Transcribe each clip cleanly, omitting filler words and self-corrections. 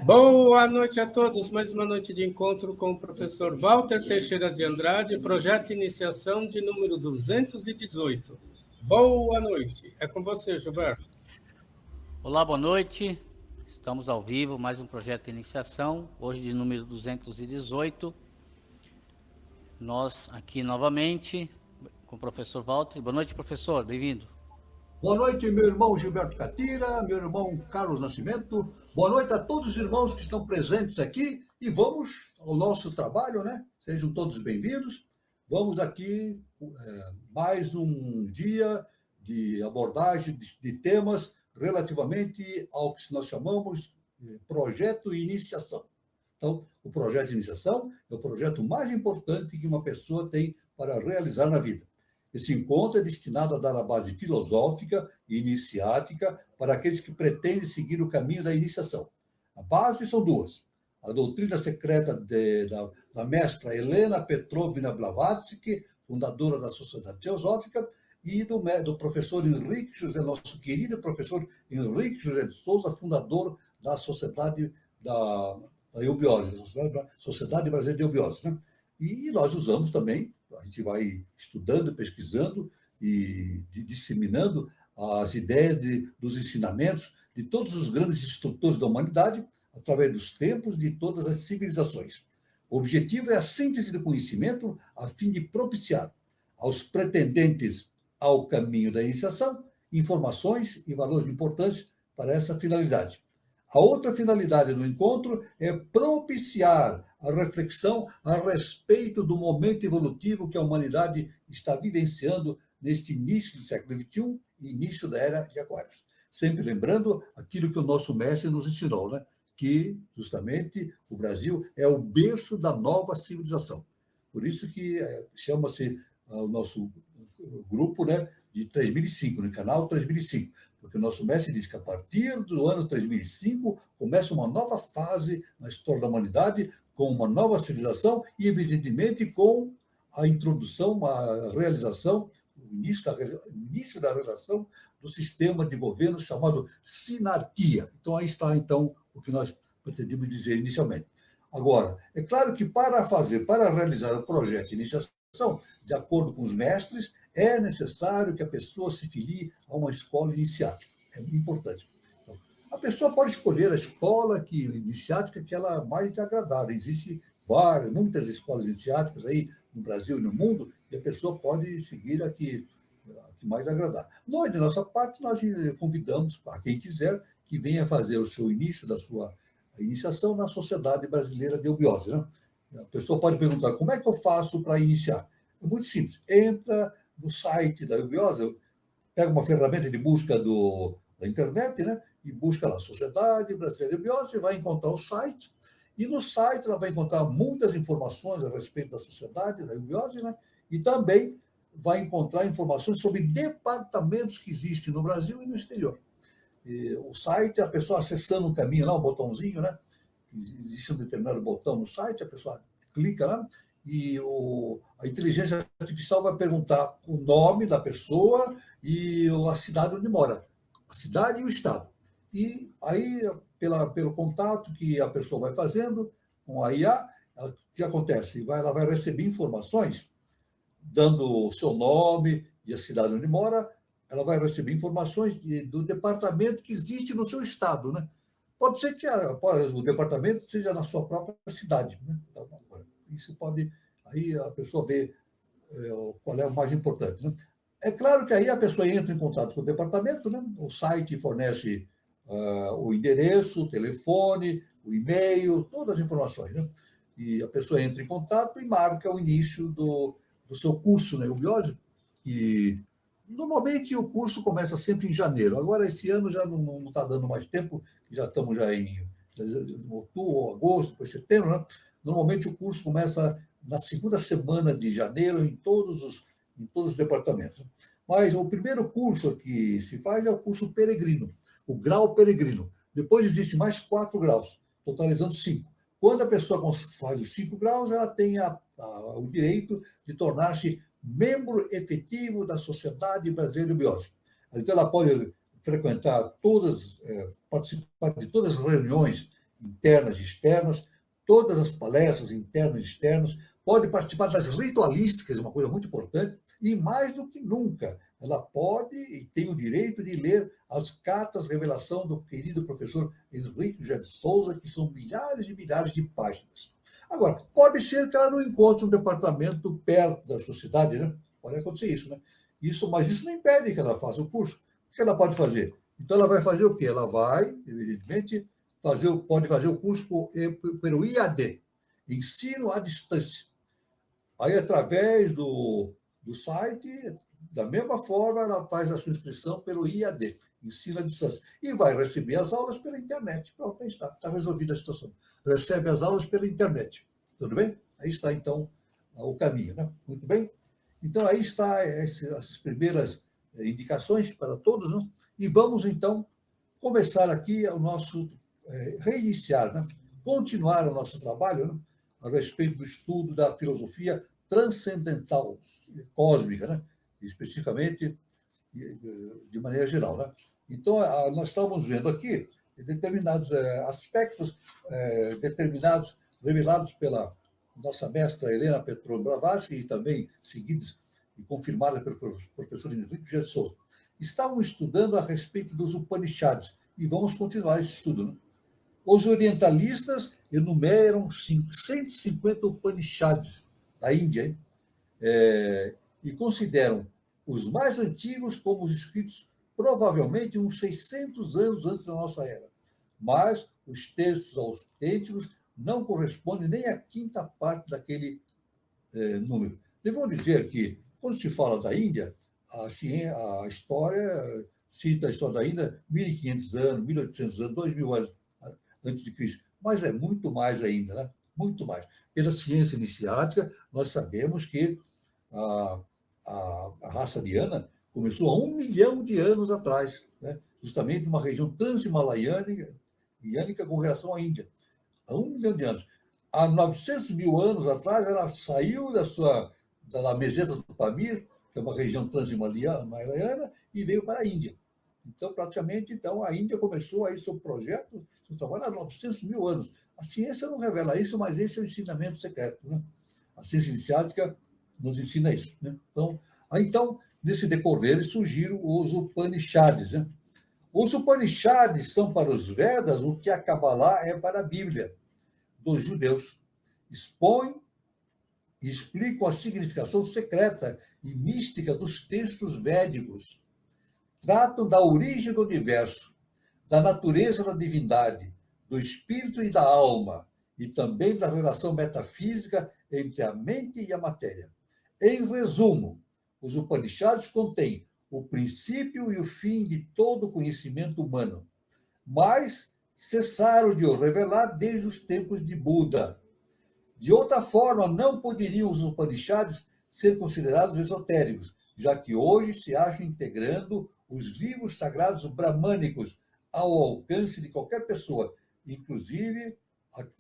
Boa noite a todos. Mais uma noite de encontro com o professor Walter Teixeira de Andrade, projeto de iniciação de número 218. Boa noite. É com você, Gilberto. Olá, boa noite. Estamos ao vivo, mais um projeto de iniciação, hoje de número 218. Nós aqui novamente com o professor Walter. Boa noite, professor. Bem-vindo. Boa noite, meu irmão Gilberto Catira, meu irmão Carlos Nascimento. Boa noite a todos os irmãos que estão presentes aqui e vamos ao nosso trabalho, né? Sejam todos bem-vindos. Vamos aqui mais um dia de abordagem de temas relativamente ao que nós chamamos de projeto e iniciação. Então, o projeto de iniciação é o projeto mais importante que uma pessoa tem para realizar na vida. Esse encontro é destinado a dar a base filosófica e iniciática para aqueles que pretendem seguir o caminho da iniciação. A base são duas. A doutrina secreta da mestra Helena Petrovna Blavatsky, fundadora da Sociedade Teosófica, e do professor Henrique José, nosso querido professor Henrique José de Souza, fundador da Sociedade da Eubiose, Sociedade Brasileira de Eubiose, né? E nós usamos também, a gente vai estudando, pesquisando e disseminando as ideias dos ensinamentos de todos os grandes instrutores da humanidade, através dos tempos de todas as civilizações. O objetivo é a síntese do conhecimento a fim de propiciar aos pretendentes ao caminho da iniciação informações e valores de importância para essa finalidade. A outra finalidade do encontro é propiciar a reflexão a respeito do momento evolutivo que a humanidade está vivenciando neste início do século XXI e início da Era de Aquários. Sempre lembrando aquilo que o nosso mestre nos ensinou, né? Que, justamente, o Brasil é o berço da nova civilização. Por isso que chama-se o nosso grupo, né, de 3005, no canal 3005, porque o nosso mestre diz que a partir do ano 3005 começa uma nova fase na história da humanidade, com uma nova civilização e, evidentemente, com a introdução, a realização, o início da realização do sistema de governo chamado sinarquia. Então, aí está, então, o que nós pretendemos dizer inicialmente. Agora, é claro que para realizar o projeto de iniciação, de acordo com os mestres, é necessário que a pessoa se filie a uma escola iniciática. É importante. Então, a pessoa pode escolher a escola iniciática que ela mais lhe agradar. Existem muitas escolas iniciáticas aí no Brasil e no mundo, e a pessoa pode seguir a que mais lhe agradar. Nós, de nossa parte, nós convidamos a quem quiser que venha fazer o seu início da sua iniciação na Sociedade Brasileira de Eubiose, né? A pessoa pode perguntar, como é que eu faço para iniciar? É muito simples. Entra no site da Eubiose, pega uma ferramenta de busca da internet, né? E busca lá, Sociedade Brasileira de Eubiose, vai encontrar o site, e no site ela vai encontrar muitas informações a respeito da Sociedade da Eubiose, né? E também vai encontrar informações sobre departamentos que existem no Brasil e no exterior. E o site, a pessoa acessando um caminho lá, um botãozinho, né? Existe um determinado botão no site, a pessoa clica lá e a inteligência artificial vai perguntar o nome da pessoa e a cidade onde mora, a cidade e o estado. E aí, pelo contato que a pessoa vai fazendo com a IA, o que acontece? Ela vai receber informações, dando o seu nome e a cidade onde mora, ela vai receber informações do departamento que existe no seu estado, né? Pode ser que o departamento seja na sua própria cidade, né? Isso pode, aí a pessoa vê qual é o mais importante, né? É claro que aí a pessoa entra em contato com o departamento, né? O site fornece o endereço, o telefone, o e-mail, todas as informações, né? E a pessoa entra em contato e marca o início do seu curso na Eubiose, e normalmente o curso começa sempre em janeiro. Agora, esse ano já não está dando mais tempo, já estamos já em outubro, agosto, depois setembro, né? Normalmente o curso começa na segunda semana de janeiro em todos os departamentos. Mas o primeiro curso que se faz é o curso peregrino, o grau peregrino. Depois existem mais 4 graus, totalizando 5. Quando a pessoa faz os 5 graus, ela tem o direito de tornar-se membro efetivo da Sociedade Brasileira de Eubiose. Então, ela pode frequentar participar de todas as reuniões internas e externas, todas as palestras internas e externas, pode participar das ritualísticas, uma coisa muito importante, e mais do que nunca, ela pode e tem o direito de ler as cartas revelação do querido professor Henrique José de Souza, que são milhares e milhares de páginas. Agora, pode ser que ela não encontre um departamento perto da sua cidade, né? Pode acontecer isso, né? Mas isso não impede que ela faça o curso. O que ela pode fazer? Então, ela vai fazer o quê? Ela vai, evidentemente, pode fazer o curso pelo IAD, Ensino à Distância. Aí, através do site, da mesma forma, ela faz a sua inscrição pelo IAD, Ensino à Distância, e vai receber as aulas pela internet. Pronto, aí está resolvida a situação. Recebe as aulas pela internet. Tudo bem? Aí está, então, o caminho, né? Muito bem? Então, aí está essas primeiras indicações para todos, né? E vamos, então, começar aqui o nosso, reiniciar, né? Continuar o nosso trabalho, né? A respeito do estudo da filosofia transcendental, cósmica, né? Especificamente, de maneira geral, né? Então, nós estamos vendo aqui determinados aspectos determinados, revelados pela nossa mestra Helena Petron Blavatsky e também seguidos e confirmados pelo professor Henrique José de Souza. Estávamos estudando a respeito dos Upanishads e vamos continuar esse estudo, né? Os orientalistas enumeram 150 Upanishads da Índia, hein? E consideram os mais antigos como os escritos provavelmente uns 600 anos antes da nossa era. Mas os textos autênticos não correspondem nem à quinta parte daquele número. Devemos dizer que, quando se fala da Índia, a história cita a história da Índia 1.500 anos, 1.800 anos, 2.000 anos antes de Cristo. Mas é muito mais ainda, né? Muito mais. Pela ciência iniciática, nós sabemos que a raça ariana começou há 1 milhão de anos atrás, né? Justamente numa região transhimalaíanica com relação à Índia. Há 1 milhão de anos. Há 900 mil anos atrás, ela saiu da meseta do Pamir, que é uma região transhimalaíana, e veio para a Índia. Então, praticamente, a Índia começou aí seu projeto, seu trabalho há 900 mil anos. A ciência não revela isso, mas esse é o ensinamento secreto, né? A ciência iniciática nos ensina isso, né? Então, nesse decorrer, surgiram os Upanishads, né? Os Upanishads são para os Vedas o que a Kabbalah é para a Bíblia dos judeus. Expõem e explicam a significação secreta e mística dos textos védicos. Tratam da origem do universo, da natureza da divindade, do espírito e da alma, e também da relação metafísica entre a mente e a matéria. Em resumo, os Upanishads contêm o princípio e o fim de todo o conhecimento humano, mas cessaram de o revelar desde os tempos de Buda. De outra forma, não poderiam os Upanishads ser considerados esotéricos, já que hoje se acham integrando os livros sagrados bramânicos ao alcance de qualquer pessoa, inclusive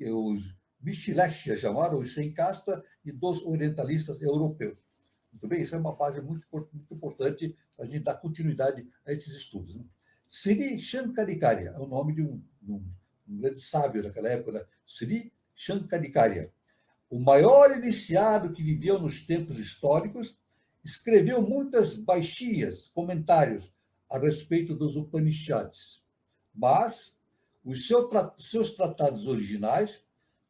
os Vishlekshya, chamaram os sem casta, e dos orientalistas europeus. Muito bem? Isso é uma base muito importante para a gente dar continuidade a esses estudos, né? Sri Shankaracharya é o nome de um grande sábio daquela época, né? Sri Shankaracharya. O maior iniciado que viveu nos tempos históricos, escreveu muitas baixias, comentários a respeito dos Upanishads, mas os seus tratados originais,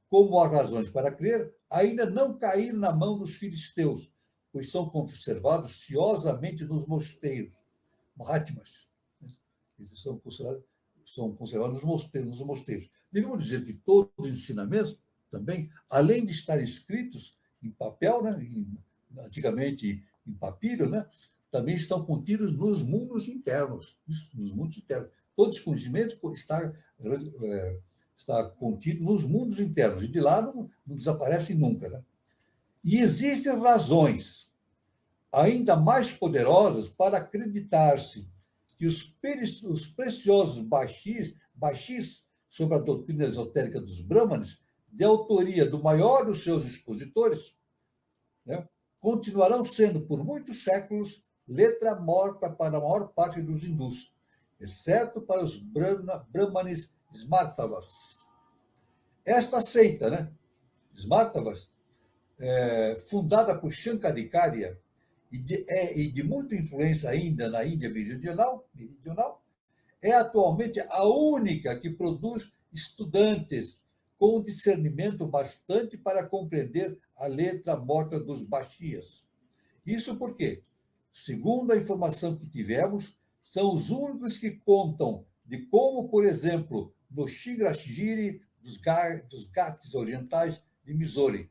como há razões para crer, ainda não caíram na mão dos filisteus, pois são conservados ciosamente nos mosteiros, Mahatmas. Eles são conservados nos mosteiros. Devemos dizer que todos os ensinamentos também, além de estarem escritos em papel, né, antigamente em papiro, né, também estão contidos nos mundos internos. Nos mundos internos. Todo esse conhecimento está contido nos mundos internos, e de lá não desaparece nunca, né? E existem razões ainda mais poderosas para acreditar-se que os preciosos bachis sobre a doutrina esotérica dos Brahmanes, de autoria do maior dos seus expositores, né, continuarão sendo, por muitos séculos, letra morta para a maior parte dos hindus, exceto para os Brahmanes Smartavas. Esta seita, né, Smartavas, fundada por Shankaracharya e de muita influência ainda na Índia meridional, é atualmente a única que produz estudantes com discernimento bastante para compreender a letra morta dos Bhakshias. Isso porque, segundo a informação que tivemos, são os únicos que contam de como, por exemplo, no Shingrashiri dos Ghats orientais de Missouri.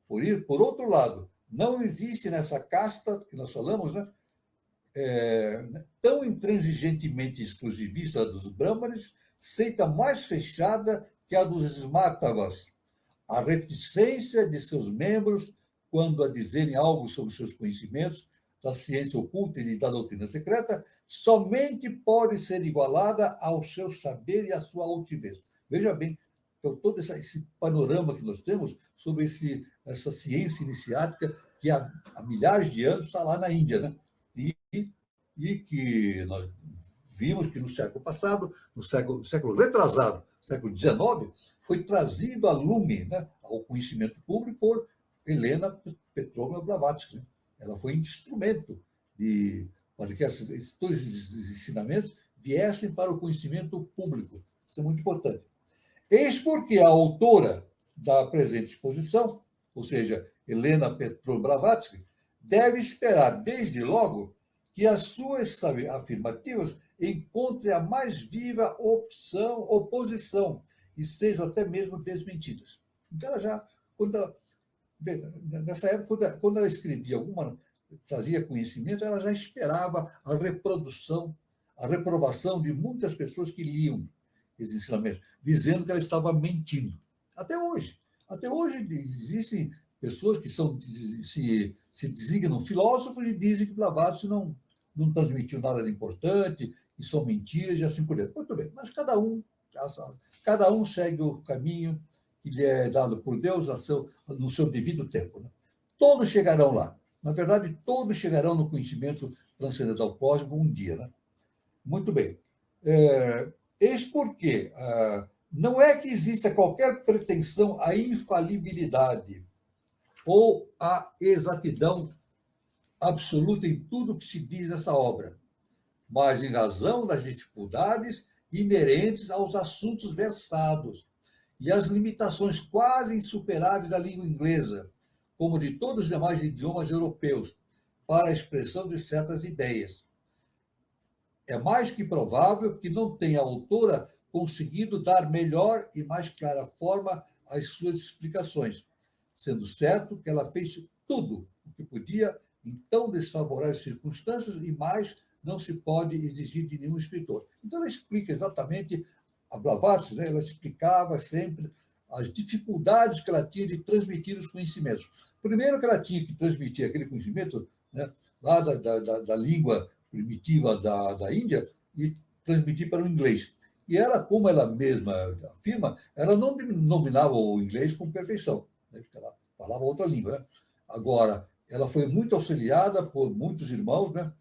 Por outro lado, não existe nessa casta que nós falamos, né, tão intransigentemente exclusivista dos Brahmanes, seita mais fechada que a dos Smartavas. A reticência de seus membros quando a dizerem algo sobre seus conhecimentos da ciência oculta e da doutrina secreta somente pode ser igualada ao seu saber e à sua altivez. Veja bem, então, todo esse panorama que nós temos sobre essa ciência iniciática que há milhares de anos está lá na Índia, né? E que nós vimos que no século passado, no século retrasado, século XIX, foi trazido a lume, né, ao conhecimento público por Helena Petrovna Blavatsky. Né? Ela foi instrumento para que todos esses ensinamentos viessem para o conhecimento público. Isso é muito importante. Eis porque a autora da presente exposição, ou seja, Helena Petrovna Blavatsky, deve esperar, desde logo, que as suas afirmativas encontrem a mais viva oposição e sejam até mesmo desmentidas. Então, ela já, nessa época, quando ela escrevia trazia conhecimento, ela já esperava a reprovação de muitas pessoas que liam esses ensinamentos, dizendo que ela estava mentindo. Até hoje existem pessoas que se designam filósofos e dizem que Blavatsky não transmitiu nada de importante, e são mentiras e assim por diante. Muito bem, mas cada um segue o caminho que lhe é dado por Deus no seu devido tempo. Né? Todos chegarão lá. Na verdade, todos chegarão no conhecimento transcendental cósmico um dia. Né? Muito bem. Eis porque não é que exista qualquer pretensão à infalibilidade ou à exatidão absoluta em tudo que se diz nessa obra, mas em razão das dificuldades inerentes aos assuntos versados e às limitações quase insuperáveis da língua inglesa, como de todos os demais idiomas europeus, para a expressão de certas ideias. É mais que provável que não tenha a autora conseguido dar melhor e mais clara forma às suas explicações, sendo certo que ela fez tudo o que podia em tão desfavoráveis circunstâncias e mais não se pode exigir de nenhum escritor. Então, ela explica exatamente, a Blavatsky, né, ela explicava sempre as dificuldades que ela tinha de transmitir os conhecimentos. Primeiro que ela tinha que transmitir aquele conhecimento, né, lá da língua primitiva da Índia e transmitir para o inglês. E ela, como ela mesma afirma, ela não dominava o inglês com perfeição, né, porque ela falava outra língua. Né? Agora, ela foi muito auxiliada por muitos irmãos, né,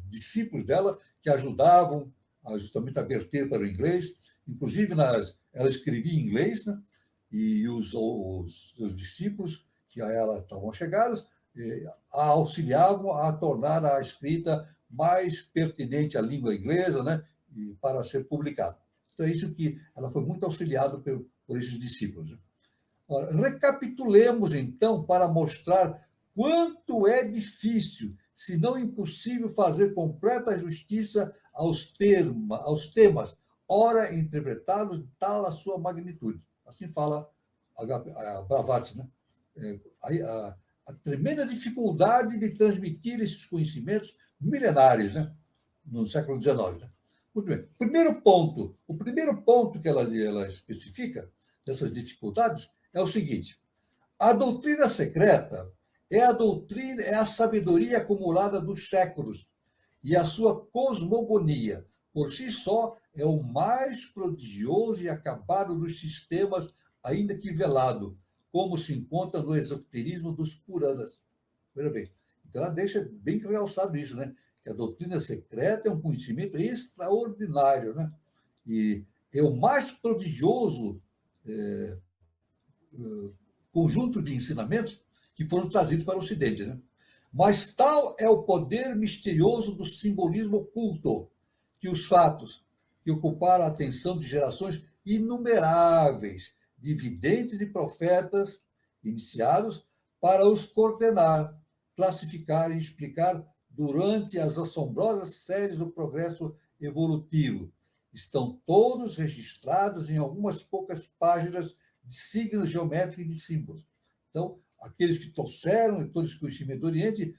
discípulos dela, que ajudavam justamente a verter para o inglês. Inclusive, ela escrevia em inglês, né, e os seus discípulos, que a ela estavam chegados, a auxiliavam a tornar a escrita mais pertinente à língua inglesa, né, e para ser publicada. Então, é isso que ela foi muito auxiliada por esses discípulos. Né? Ora, recapitulemos, então, para mostrar quanto é difícil, se não impossível, fazer completa justiça aos temas, ora interpretados, tal a sua magnitude. Assim fala a Blavatsky, né? A tremenda dificuldade de transmitir esses conhecimentos milenares, né? No século XIX. Né? Muito bem. O primeiro ponto que ela especifica dessas dificuldades é o seguinte: a doutrina secreta é a sabedoria acumulada dos séculos, e a sua cosmogonia, por si só, é o mais prodigioso e acabado dos sistemas, ainda que velado, como se encontra no esoterismo dos Puranas. Veja bem, então ela deixa bem realçado isso, né? Que a doutrina secreta é um conhecimento extraordinário, né? E é o mais prodigioso conjunto de ensinamentos que foram trazidos para o Ocidente, né? Mas tal é o poder misterioso do simbolismo oculto que os fatos que ocuparam a atenção de gerações inumeráveis de videntes e profetas iniciados para os coordenar, classificar e explicar durante as assombrosas séries do progresso evolutivo. Estão todos registrados em algumas poucas páginas de signos geométricos e de símbolos. Então, aqueles que trouxeram todo esse conhecimento do Oriente,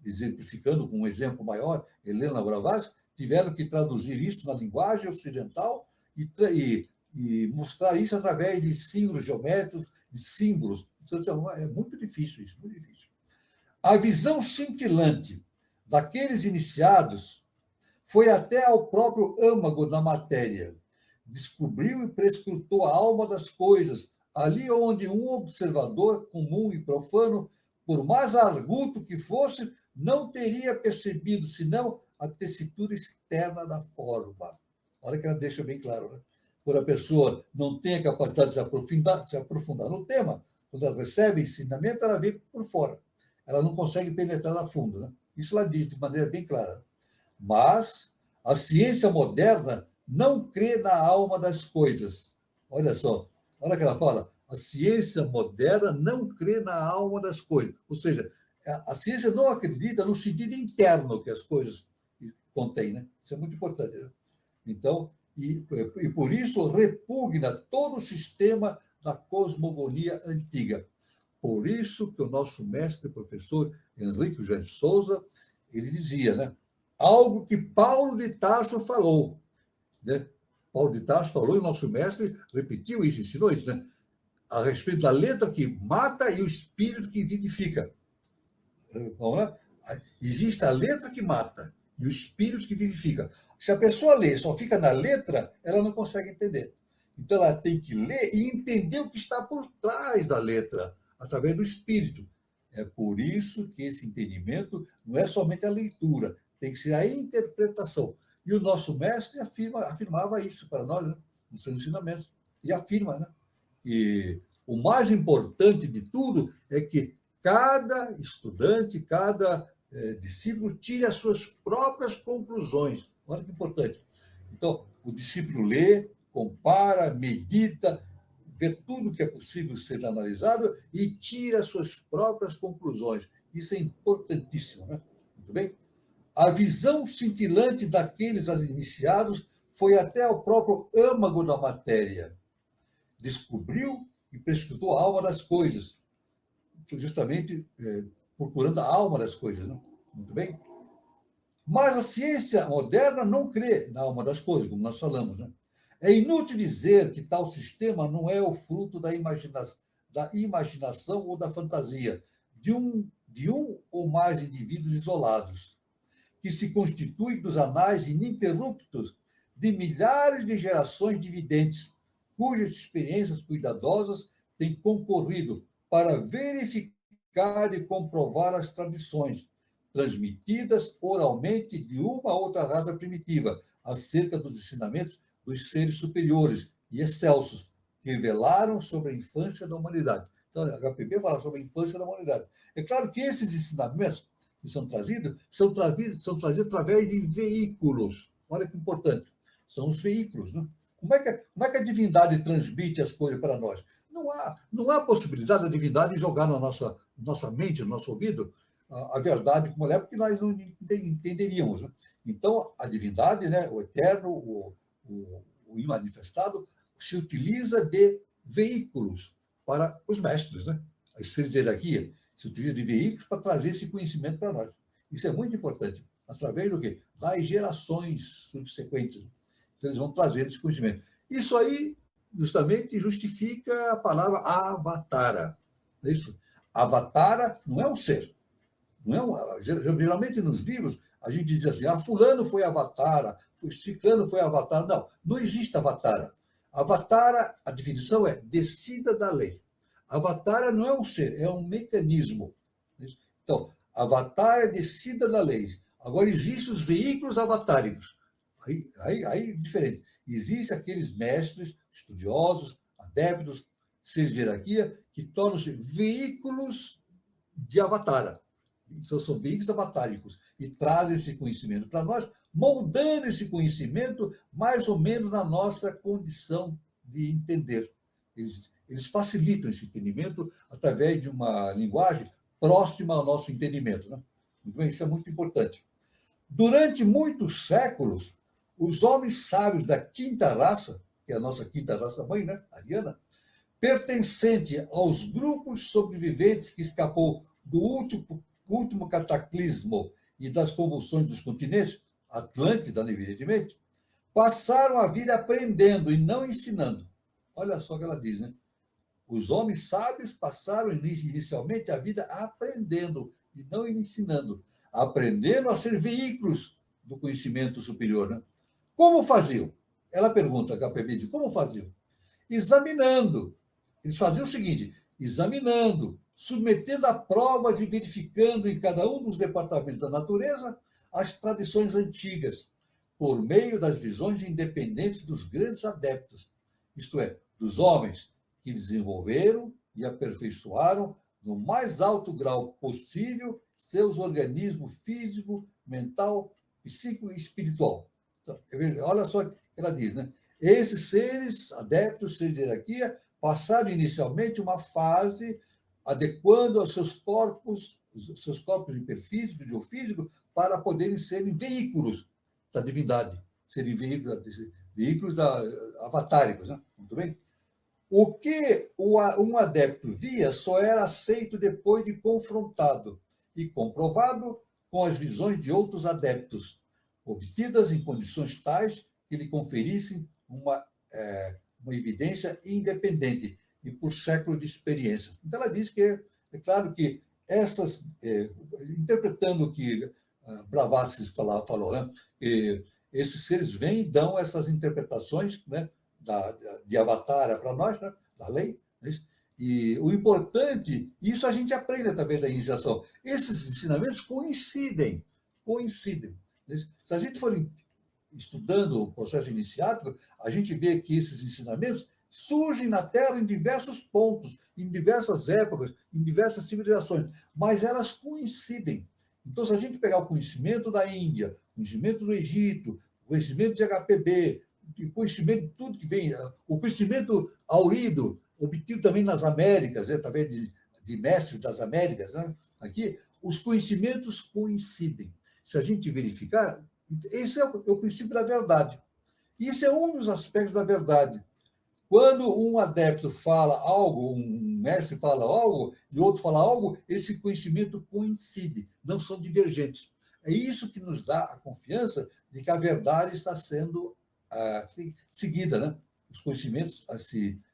exemplificando com um exemplo maior, Helena Blavatsky, tiveram que traduzir isso na linguagem ocidental e mostrar isso através de símbolos geométricos, de símbolos. Então, é muito difícil isso, muito difícil. A visão cintilante daqueles iniciados foi até ao próprio âmago da matéria. Descobriu e prescrutou a alma das coisas, ali onde um observador comum e profano, por mais arguto que fosse, não teria percebido senão a tessitura externa da forma. Olha que ela deixa bem claro, né? Quando a pessoa não tem a capacidade de se aprofundar no tema, quando ela recebe ensinamento, ela vê por fora. Ela não consegue penetrar a fundo, né? Isso ela diz de maneira bem clara. Mas a ciência moderna não crê na alma das coisas. Olha só, olha o que ela fala. A ciência moderna não crê na alma das coisas. Ou seja, a ciência não acredita no sentido interno que as coisas contêm, né? Isso é muito importante, né? Então, e por isso repugna todo o sistema da cosmogonia antiga. Por isso que o nosso mestre e professor Henrique José de Souza, ele dizia, né? Algo que Paulo de Tarso falou, né? Paulo de Tarso falou e o nosso mestre repetiu isso, ensinou isso, né? A respeito da letra que mata e o espírito que vivifica. Vamos lá? Existe a letra que mata e o espírito que vivifica. Se a pessoa lê só fica na letra, ela não consegue entender. Então ela tem que ler e entender o que está por trás da letra, através do espírito. É por isso que esse entendimento não é somente a leitura, tem que ser a interpretação. E o nosso mestre afirmava isso para nós, né, nos seus ensinamentos. E afirma, né? E o mais importante de tudo é que cada estudante, cada discípulo tire as suas próprias conclusões. Olha que importante. Então, o discípulo lê, compara, medita, vê tudo que é possível ser analisado e tira as suas próprias conclusões. Isso é importantíssimo, né? Muito bem? A visão cintilante daqueles iniciados foi até ao próprio âmago da matéria. Descobriu e prescrutou a alma das coisas, justamente procurando a alma das coisas, né? Muito bem? Mas a ciência moderna não crê na alma das coisas, como nós falamos, né? É inútil dizer que tal sistema não é o fruto da imaginação ou da fantasia de um ou mais indivíduos isolados, que se constitui dos anais ininterruptos de milhares de gerações de videntes, cujas experiências cuidadosas têm concorrido para verificar e comprovar as tradições transmitidas oralmente de uma ou outra raça primitiva acerca dos ensinamentos dos seres superiores e excelsos que revelaram sobre a infância da humanidade. Então, a HPB fala sobre a infância da humanidade. É claro que esses ensinamentos que são trazidos através de veículos. Olha que importante. São os veículos, né? Como é que a divindade transmite as coisas para nós? Não há possibilidade da divindade jogar na nossa mente, no nosso ouvido, a verdade como ela é, porque nós não entenderíamos, né? Então, a divindade, né, o eterno, o imanifestado, se utiliza de veículos para os mestres, né? Os seres de hierarquia se utiliza de veículos para trazer esse conhecimento para nós. Isso é muito importante. Através do quê? Das gerações subsequentes. Então, eles vão trazer esse conhecimento. Isso aí, justamente, justifica a palavra avatara. É isso? Avatara não é um ser. Geralmente, nos livros, a gente diz assim, fulano foi avatara, ciclano foi avatara. Não existe avatara. Avatara, a definição é descida da lei. Avatara não é um ser, é um mecanismo. Então, avatara é descida da lei. Agora, existem os veículos avatáricos. Aí diferente. Existem aqueles mestres estudiosos, adeptos, seres de hierarquia, que tornam-se veículos de avatara. São veículos avatáricos e trazem esse conhecimento para nós, moldando esse conhecimento mais ou menos na nossa condição de entender. Eles facilitam esse entendimento através de uma linguagem próxima ao nosso entendimento. Né? Muito bem, isso é muito importante. Durante muitos séculos, os homens sábios da quinta raça, que é a nossa quinta raça mãe, né, ariana, pertencente aos grupos sobreviventes que escapou do último cataclismo e das convulsões dos continentes, Atlântida, evidentemente, passaram a vida aprendendo e não ensinando. Olha só o que ela diz, né? Os homens sábios passaram inicialmente a vida aprendendo e não ensinando, aprendendo a ser veículos do conhecimento superior. Né? Como faziam? Ela pergunta, HPB, como faziam? Examinando. Eles faziam o seguinte, examinando, submetendo a provas e verificando em cada um dos departamentos da natureza as tradições antigas, por meio das visões independentes dos grandes adeptos, isto é, dos homens que desenvolveram e aperfeiçoaram no mais alto grau possível seus organismos físico, mental, psíquico e espiritual. Então, olha só o que ela diz, né? Esses seres adeptos, seres de hierarquia, passaram inicialmente uma fase adequando aos seus corpos hiperfísicos e geofísicos para poderem serem veículos da divindade, serem veículos avatáricos, né? Muito bem? O que um adepto via só era aceito depois de confrontado e comprovado com as visões de outros adeptos, obtidas em condições tais que lhe conferissem uma evidência independente e por séculos de experiências. Então, ela diz que, é claro que essas, interpretando o que Blavatsky falou, né, esses seres vêm e dão essas interpretações, né, de Avatara para nós, né, da lei, né, e o importante, isso a gente aprende através da iniciação, esses ensinamentos coincidem. Né? Se a gente for estudando o processo iniciático, a gente vê que esses ensinamentos surgem na Terra em diversos pontos, em diversas épocas, em diversas civilizações, mas elas coincidem. Então, se a gente pegar o conhecimento da Índia, o conhecimento do Egito, o conhecimento de HPB, o conhecimento de tudo que vem, o conhecimento aurido, obtido também nas Américas, através de mestres das Américas, né? Aqui, os conhecimentos coincidem. Se a gente verificar, esse é o princípio da verdade. Isso é um dos aspectos da verdade. Quando um adepto fala algo, um mestre fala algo, e outro fala algo, esse conhecimento coincide, não são divergentes. É isso que nos dá a confiança de que a verdade está sendo seguida, né? Os conhecimentos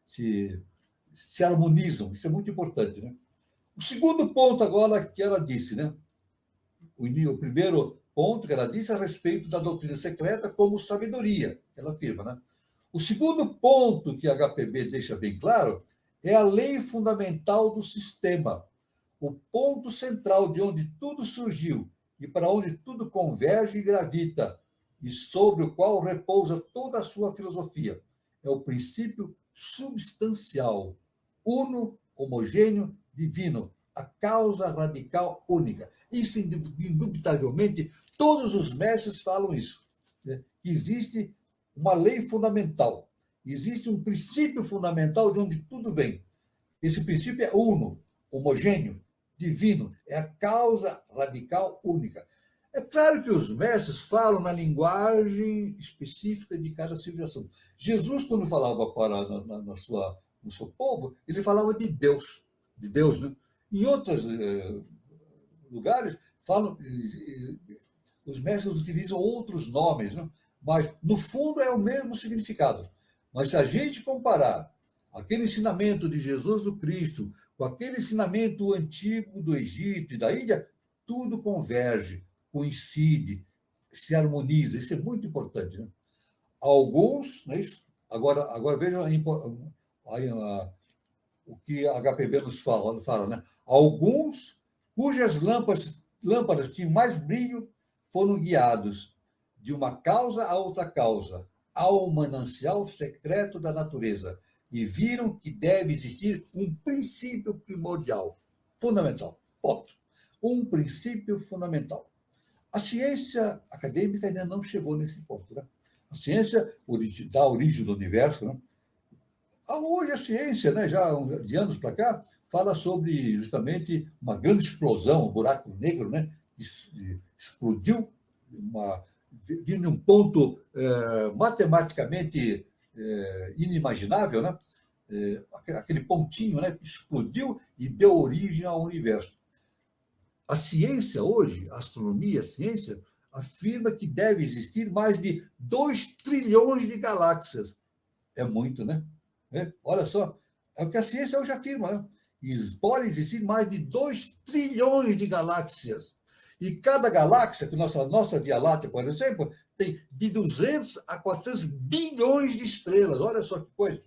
se harmonizam, isso é muito importante, né? O segundo ponto agora que ela disse, né? O primeiro ponto que ela disse a respeito da doutrina secreta como sabedoria, ela afirma, né? O segundo ponto que a HPB deixa bem claro é a lei fundamental do sistema, o ponto central de onde tudo surgiu e para onde tudo converge e gravita, e sobre o qual repousa toda a sua filosofia. É o princípio substancial, uno, homogêneo, divino, a causa radical única. Isso, indubitavelmente, todos os mestres falam isso, né? Que existe uma lei fundamental, existe um princípio fundamental de onde tudo vem. Esse princípio é uno, homogêneo, divino, é a causa radical única. É claro que os mestres falam na linguagem específica de cada civilização. Jesus, quando falava no seu povo, ele falava de Deus, né? Em outros lugares, os mestres utilizam outros nomes, né? Mas, no fundo, é o mesmo significado. Mas se a gente comparar aquele ensinamento de Jesus o Cristo com aquele ensinamento antigo do Egito e da Índia, tudo converge, coincide, se harmoniza. Isso é muito importante, né? Alguns, né, agora vejam o que a HPB nos fala, né? Alguns cujas lâmpadas tinham mais brilho foram guiados de uma causa a outra causa, ao manancial secreto da natureza, e viram que deve existir um princípio primordial, fundamental. Ponto. Um princípio fundamental. A ciência acadêmica ainda não chegou nesse ponto, né? A ciência da origem do universo, né? Hoje a ciência, né, já de anos para cá, fala sobre justamente uma grande explosão, um buraco negro, né? Explodiu, vindo um ponto matematicamente inimaginável, né? Aquele pontinho, né, explodiu e deu origem ao universo. A ciência hoje, a astronomia, a ciência, afirma que deve existir mais de 2 trilhões de galáxias. É muito, né? Olha só, é o que a ciência hoje afirma, né? E pode existir mais de 2 trilhões de galáxias. E cada galáxia, que nossa Via Láctea, por exemplo, tem de 200 a 400 bilhões de estrelas. Olha só que coisa.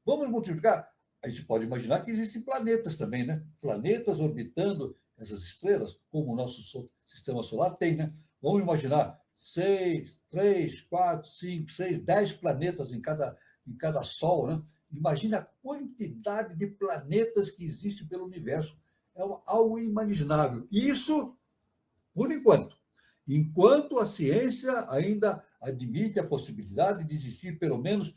Vamos multiplicar? A gente pode imaginar que existem planetas também, né? Planetas orbitando essas estrelas, como o nosso sistema solar tem, né? Vamos imaginar 6, 3, 4, 5, 6, 10 planetas em cada Sol, né? Imagina a quantidade de planetas que existe pelo universo. É algo inimaginável. Isso, por enquanto. Enquanto a ciência ainda admite a possibilidade de existir pelo menos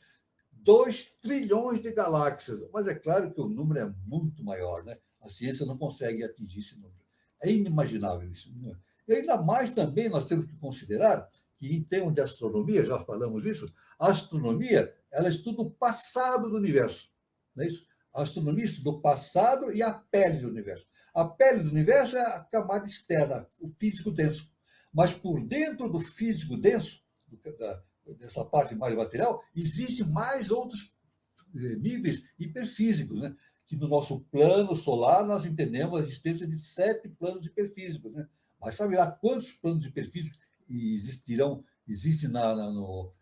2 trilhões de galáxias. Mas é claro que o número é muito maior, né? A ciência não consegue atingir esse número. É inimaginável isso. Né? E ainda mais também nós temos que considerar que, em termos de astronomia, já falamos isso, a astronomia ela estuda o passado do universo. Não é isso? A astronomia estuda o passado e a pele do universo. A pele do universo é a camada externa, o físico denso. Mas por dentro do físico denso, dessa parte mais material, existem mais outros níveis hiperfísicos, né? Que no nosso plano solar nós entendemos a existência de 7 planos hiperfísicos, né? Mas sabe lá quantos planos hiperfísicos existem no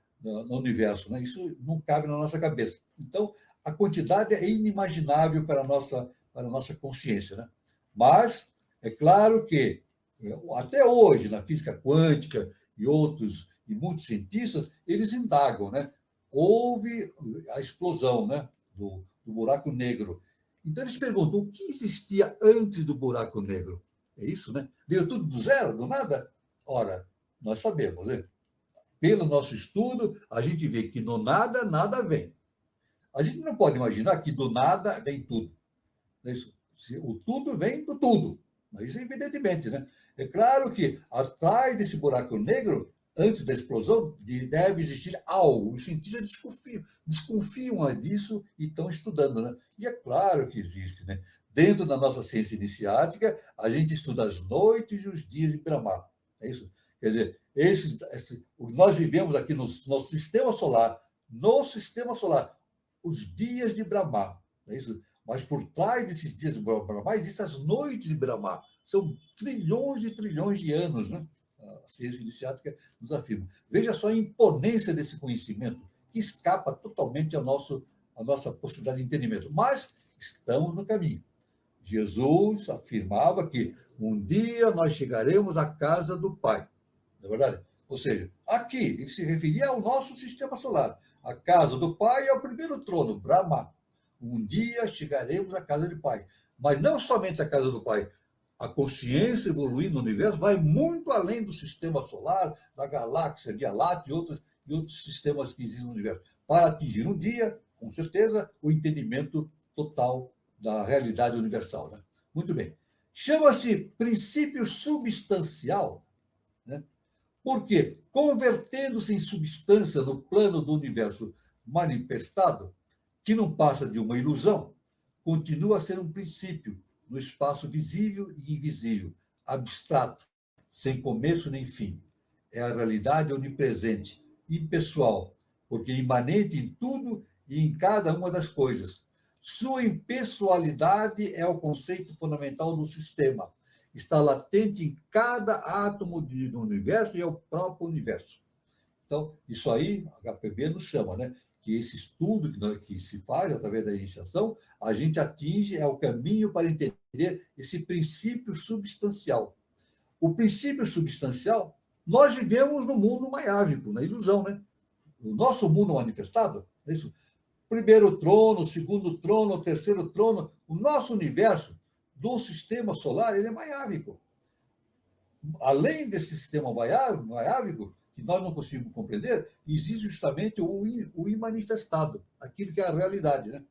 universo, né? Isso não cabe na nossa cabeça. Então, a quantidade é inimaginável para a nossa consciência, né? Mas é claro que até hoje na física quântica e muitos cientistas eles indagam, né? Houve a explosão, né, do buraco negro. Então, eles perguntam o que existia antes do buraco negro. É isso, né? Veio tudo do zero, do nada? Ora, nós sabemos, né? Pelo nosso estudo, a gente vê que no nada, nada vem. A gente não pode imaginar que do nada vem tudo. O tudo vem do tudo. Isso é evidentemente, né? É claro que atrás desse buraco negro, antes da explosão, deve existir algo. Os cientistas desconfiam disso e estão estudando, né? E é claro que existe, né? Dentro da nossa ciência iniciática, a gente estuda as noites e os dias de Brahma. É isso? Quer dizer, nós vivemos aqui no nosso sistema solar, os dias de Brahma. É isso? Mas por trás desses dias de Brahma existem as noites de Brahma. São trilhões e trilhões de anos, né? A ciência iniciática nos afirma. Veja só a imponência desse conhecimento, que escapa totalmente à nossa possibilidade de entendimento. Mas estamos no caminho. Jesus afirmava que um dia nós chegaremos à casa do Pai. Não é verdade? Ou seja, aqui ele se referia ao nosso sistema solar. A casa do Pai é o primeiro trono, Brahma. Um dia chegaremos à casa do Pai. Mas não somente à casa do Pai. A consciência evoluindo no universo vai muito além do sistema solar, da galáxia, Via Láctea e outros sistemas que existem no universo, para atingir um dia, com certeza, o entendimento total da realidade universal. Né? Muito bem. Chama-se princípio substancial, né? Porque, convertendo-se em substância no plano do universo manifestado, que não passa de uma ilusão, continua a ser um princípio no espaço visível e invisível, abstrato, sem começo nem fim. É a realidade onipresente, impessoal, porque imanente em tudo e em cada uma das coisas. Sua impessoalidade é o conceito fundamental do sistema. Está latente em cada átomo do universo e é o próprio universo. Então, isso aí, a HPB nos chama, né? Que esse estudo que se faz através da iniciação, a gente atinge, é o caminho para entender esse princípio substancial. O princípio substancial, nós vivemos no mundo maiávico, na ilusão, né? O nosso mundo manifestado, é isso, primeiro trono, o segundo trono, o terceiro trono. O nosso universo do sistema solar, ele é maiávico. Além desse sistema maiávico, que nós não conseguimos compreender, existe justamente o imanifestado, aquilo que é a realidade, né?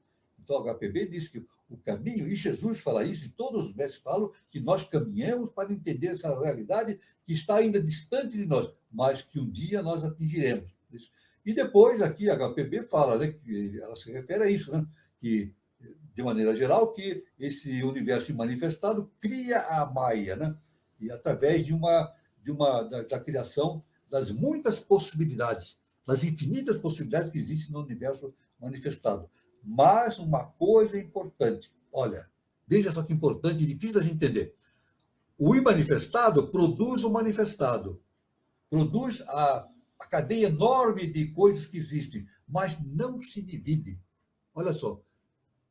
Então, o HPB diz que o caminho, e Jesus fala isso, e todos os mestres falam, que nós caminhamos para entender essa realidade que está ainda distante de nós, mas que um dia nós atingiremos. E depois, aqui, a HPB fala, né, que ela se refere a isso, né, que, de maneira geral, que esse universo manifestado cria a Maia, né, e através da criação das muitas possibilidades, das infinitas possibilidades que existem no universo manifestado. Mas uma coisa importante, olha, veja só que importante e difícil a gente entender. O imanifestado produz o manifestado, produz a cadeia enorme de coisas que existem, mas não se divide. Olha só,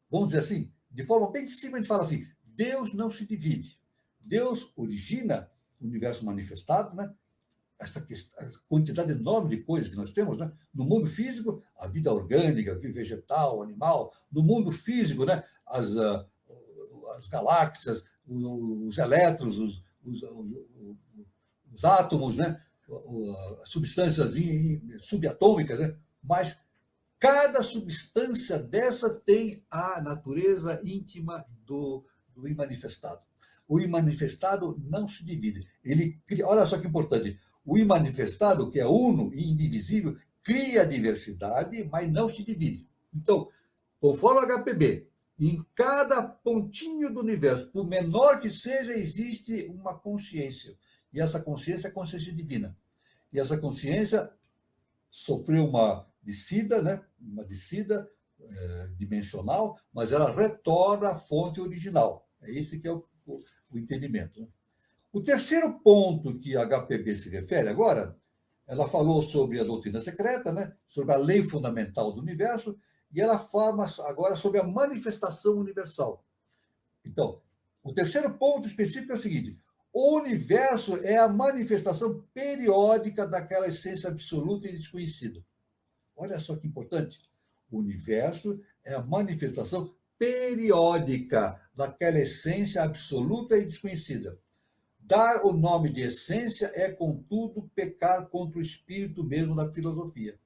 vamos dizer assim, de forma bem simples, a gente fala assim, Deus não se divide. Deus origina o universo manifestado, né? Essa quantidade enorme de coisas que nós temos, né? No mundo físico, a vida orgânica, a vida vegetal, animal. No mundo físico, né? As galáxias, os elétrons, os átomos, né? As substâncias subatômicas, né? Mas cada substância dessa tem a natureza íntima do imanifestado. O imanifestado não se divide. Ele cria, olha só que importante. O imanifestado, que é uno e indivisível, cria diversidade, mas não se divide. Então, conforme o HPB, em cada pontinho do universo, por menor que seja, existe uma consciência. E essa consciência é a consciência divina. E essa consciência sofreu uma descida, né? Uma descida dimensional, mas ela retorna à fonte original. É esse que é o entendimento. Né? O terceiro ponto que a HPB se refere agora, ela falou sobre a doutrina secreta, né? Sobre a lei fundamental do universo, e ela fala agora sobre a manifestação universal. Então, o terceiro ponto específico é o seguinte: o universo é a manifestação periódica daquela essência absoluta e desconhecida. Olha só que importante. O universo é a manifestação periódica daquela essência absoluta e desconhecida. Dar o nome de essência é, contudo, pecar contra o espírito mesmo da filosofia.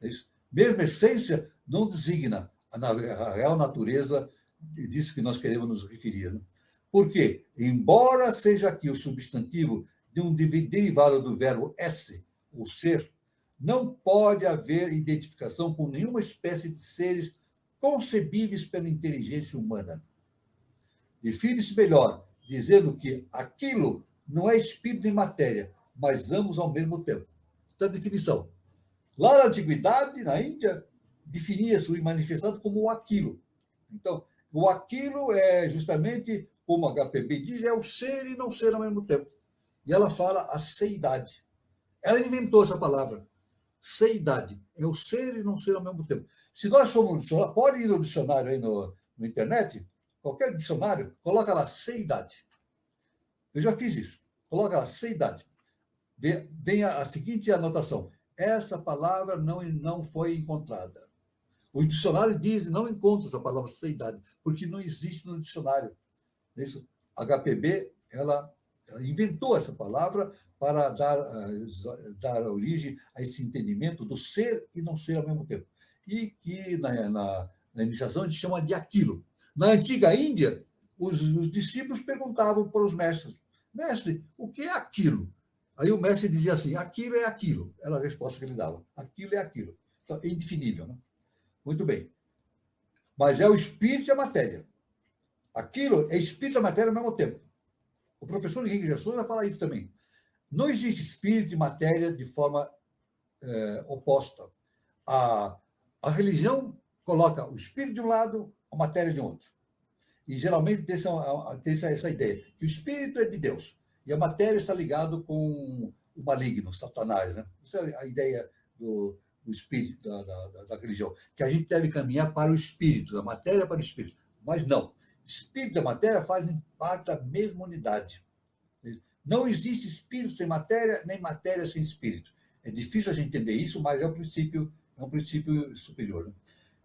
É isso? Mesmo essência não designa a real natureza disso que nós queremos nos referir. Né? Porque, embora seja aqui o substantivo de um derivado do verbo esse, o ser, não pode haver identificação com nenhuma espécie de seres concebíveis pela inteligência humana. Define-se melhor dizendo que aquilo não é espírito nem matéria, mas ambos ao mesmo tempo. Então, a definição. Lá na antiguidade, na Índia, definia-se o manifestado como o aquilo. Então, o aquilo é justamente, como a HPB diz, é o ser e não ser ao mesmo tempo. E ela fala a seidade. Ela inventou essa palavra. Seidade. É o ser e não ser ao mesmo tempo. Se nós formos no dicionário, pode ir no dicionário aí no internet, qualquer dicionário, coloca lá seidade. Eu já fiz isso. Coloca lá seidade. Vem a seguinte anotação. Essa palavra não foi encontrada. O dicionário diz, não encontra essa palavra seidade, porque não existe no dicionário. Isso, HPB, ela inventou essa palavra para dar origem a esse entendimento do ser e não ser ao mesmo tempo. E que na iniciação a gente chama de aquilo. Na antiga Índia, os discípulos perguntavam para os mestres: mestre, o que é aquilo? Aí o mestre dizia assim: aquilo é aquilo. Era a resposta que ele dava. Aquilo é aquilo. Então, é indefinível. Né? Muito bem. Mas é o espírito e a matéria. Aquilo é espírito e a matéria ao mesmo tempo. O professor Henrique de Souza fala isso também. Não existe espírito e matéria de forma oposta. A religião coloca o espírito de um lado, a matéria de outro. E geralmente tem essa ideia, que o espírito é de Deus e a matéria está ligada com o maligno, Satanás. Né? Essa é a ideia do espírito, da religião, que a gente deve caminhar para o espírito, da matéria para o espírito. Mas não. Espírito e matéria fazem parte da mesma unidade. Não existe espírito sem matéria, nem matéria sem espírito. É difícil a gente entender isso, mas é um princípio superior. Né?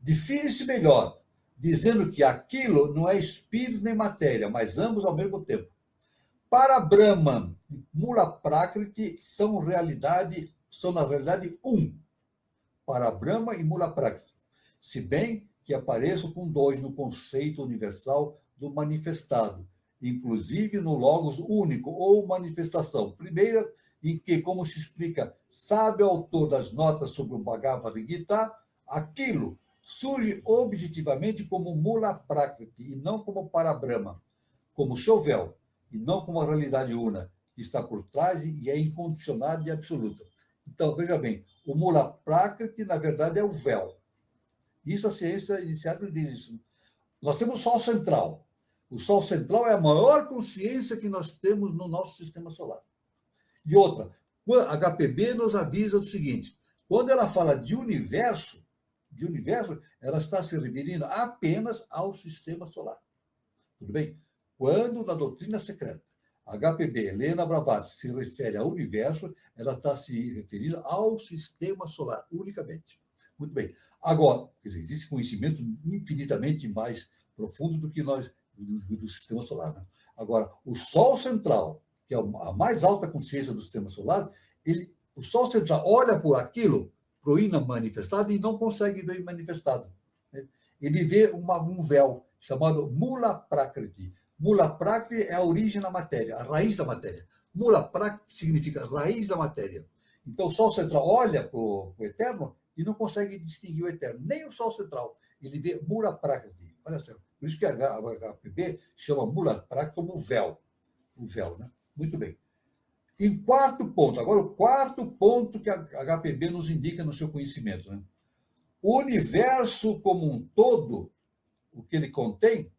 Define-se melhor, dizendo que aquilo não é espírito nem matéria, mas ambos ao mesmo tempo. Para Brahman e Mula Prakriti são na realidade um. Para Brahma e Mula Prakriti, se bem que apareçam com dois no conceito universal do manifestado, inclusive no logos único ou manifestação. Primeira, em que, como se explica, sabe o autor das notas sobre o Bhagavad Gita, aquilo surge objetivamente como Mula Prakriti e não como para Brahma, como seu véu, e não como a realidade una, que está por trás e é incondicionada e absoluta. Então, veja bem, o Mula Prakriti, na verdade, é o véu. Isso a ciência iniciática diz isso. Nós temos o Sol central. O Sol central é a maior consciência que nós temos no nosso sistema solar. E outra, a HPB nos avisa o seguinte, quando ela fala de universo, ela está se referindo apenas ao sistema solar. Tudo bem? Quando na doutrina secreta, a HPB Helena Blavatsky se refere ao universo, ela está se referindo ao sistema solar, unicamente. Muito bem. Agora, quer dizer, existem conhecimentos infinitamente mais profundos do que nós, do sistema solar. Né? Agora, o Sol central, que é a mais alta consciência do sistema solar, o Sol central olha por aquilo, para o Ina manifestado, e não consegue ver manifestado. Né? Ele vê um véu chamado Mula Prakriti. Mula Prakriti é a origem da matéria, a raiz da matéria. Mula Prakriti significa raiz da matéria. Então, o Sol central olha para o eterno e não consegue distinguir o eterno. Nem o Sol central. Ele vê Mula Prakriti. Olha só. Por isso que a HPB chama Mula Prakriti como véu. O véu, né? Muito bem. Em quarto ponto, agora o quarto ponto que a HPB nos indica no seu conhecimento. Né? O universo como um todo, o que ele contém,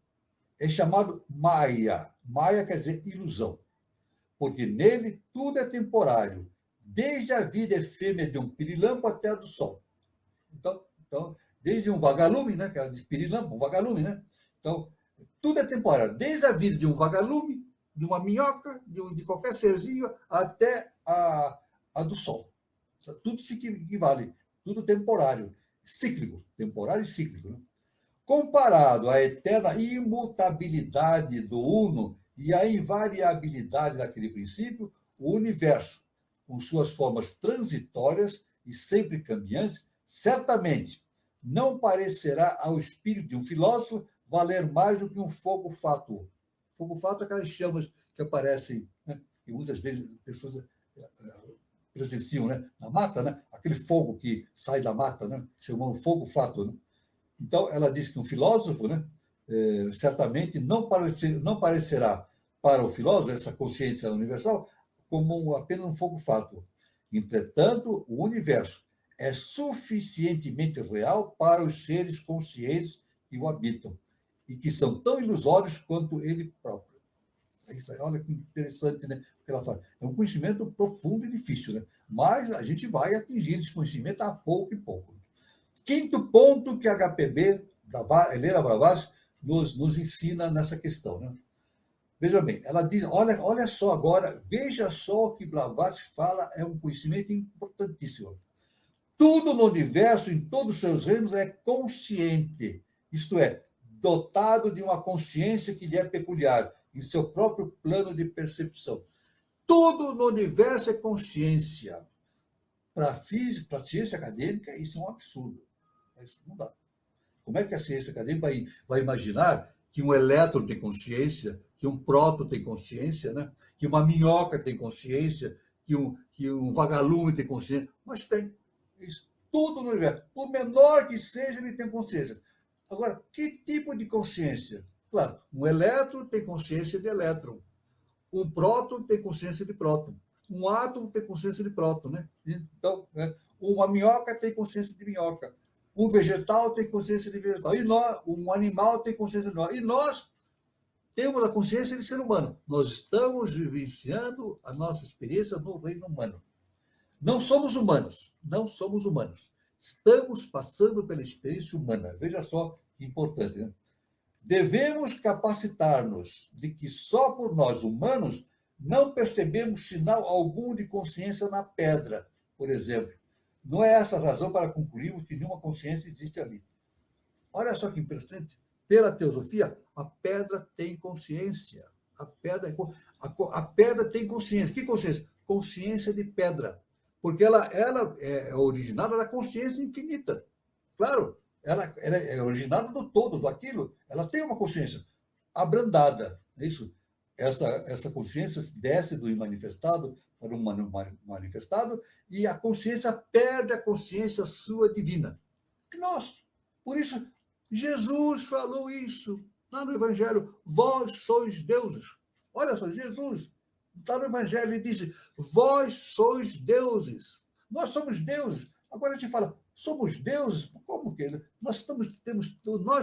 é chamado Maya. Maya quer dizer ilusão. Porque nele tudo é temporário, desde a vida efêmera de um pirilampo até a do Sol. Então desde um vagalume, né, que ela diz pirilampo, um vagalume, né? Então, tudo é temporário, desde a vida de um vagalume, de uma minhoca, de qualquer serzinho, até a do Sol. Tudo se equivale, tudo temporário, cíclico, temporário e cíclico. Né? Comparado à eterna imutabilidade do Uno e à invariabilidade daquele princípio, o universo, com suas formas transitórias e sempre cambiantes, certamente não parecerá ao espírito de um filósofo valer mais do que um fogo fátuo. Fogo fátuo é aquelas chamas que aparecem, né? Que muitas vezes pessoas presenciam, né? Na mata, né? Aquele fogo que sai da mata, né? Chamando fogo fátuo. Né? Então, ela diz que um filósofo, né? Certamente não parecerá para o filósofo, essa consciência universal, como apenas um fogo fátuo. Entretanto, o universo é suficientemente real para os seres conscientes que o habitam e que são tão ilusórios quanto ele próprio. Olha que interessante, né? O que ela fala. É um conhecimento profundo e difícil, né? Mas a gente vai atingir esse conhecimento a pouco e pouco. Quinto ponto que a HPB, da Helena Blavatsky, nos ensina nessa questão, né? Veja bem, ela diz, olha só agora, veja só o que Blavatsky fala, é um conhecimento importantíssimo. Tudo no universo, em todos os seus reinos, é consciente, isto é, dotado de uma consciência que lhe é peculiar, em seu próprio plano de percepção. Tudo no universo é consciência. Para a física, para a ciência acadêmica, isso é um absurdo. Isso não dá. Como é que a ciência acadêmica vai imaginar que um elétron tem consciência, que um próton tem consciência, né? Que uma minhoca tem consciência, que um vagalume tem consciência? Mas tem. Isso. Tudo no universo. Por menor que seja, ele tem consciência. Agora, que tipo de consciência? Claro, um elétron tem consciência de elétron. Um próton tem consciência de próton. Um átomo tem consciência de próton, né? Então, uma minhoca tem consciência de minhoca. Um vegetal tem consciência de vegetal. E nós, um animal tem consciência de nós. E nós temos a consciência de ser humano. Nós estamos vivenciando a nossa experiência no reino humano. Não somos humanos. Não somos humanos. Estamos passando pela experiência humana. Veja só que importante, né? Devemos capacitar-nos de que só por nós humanos não percebemos sinal algum de consciência na pedra, por exemplo. Não é essa a razão para concluirmos que nenhuma consciência existe ali. Olha só que interessante. Pela teosofia, a pedra tem consciência. A pedra tem consciência. Que consciência? Consciência de pedra. Porque ela é originada da consciência infinita. Claro, ela é originada do todo, do aquilo. Ela tem uma consciência abrandada. É isso? Essa consciência desce do imanifestado para o manifestado e a consciência perde a consciência sua divina. Nós. Por isso, Jesus falou isso lá no Evangelho. Vós sois deuses. Olha só, Jesus está no Evangelho e disse: vós sois deuses. Nós somos deuses. Agora a gente fala, somos deuses? Como que? Nós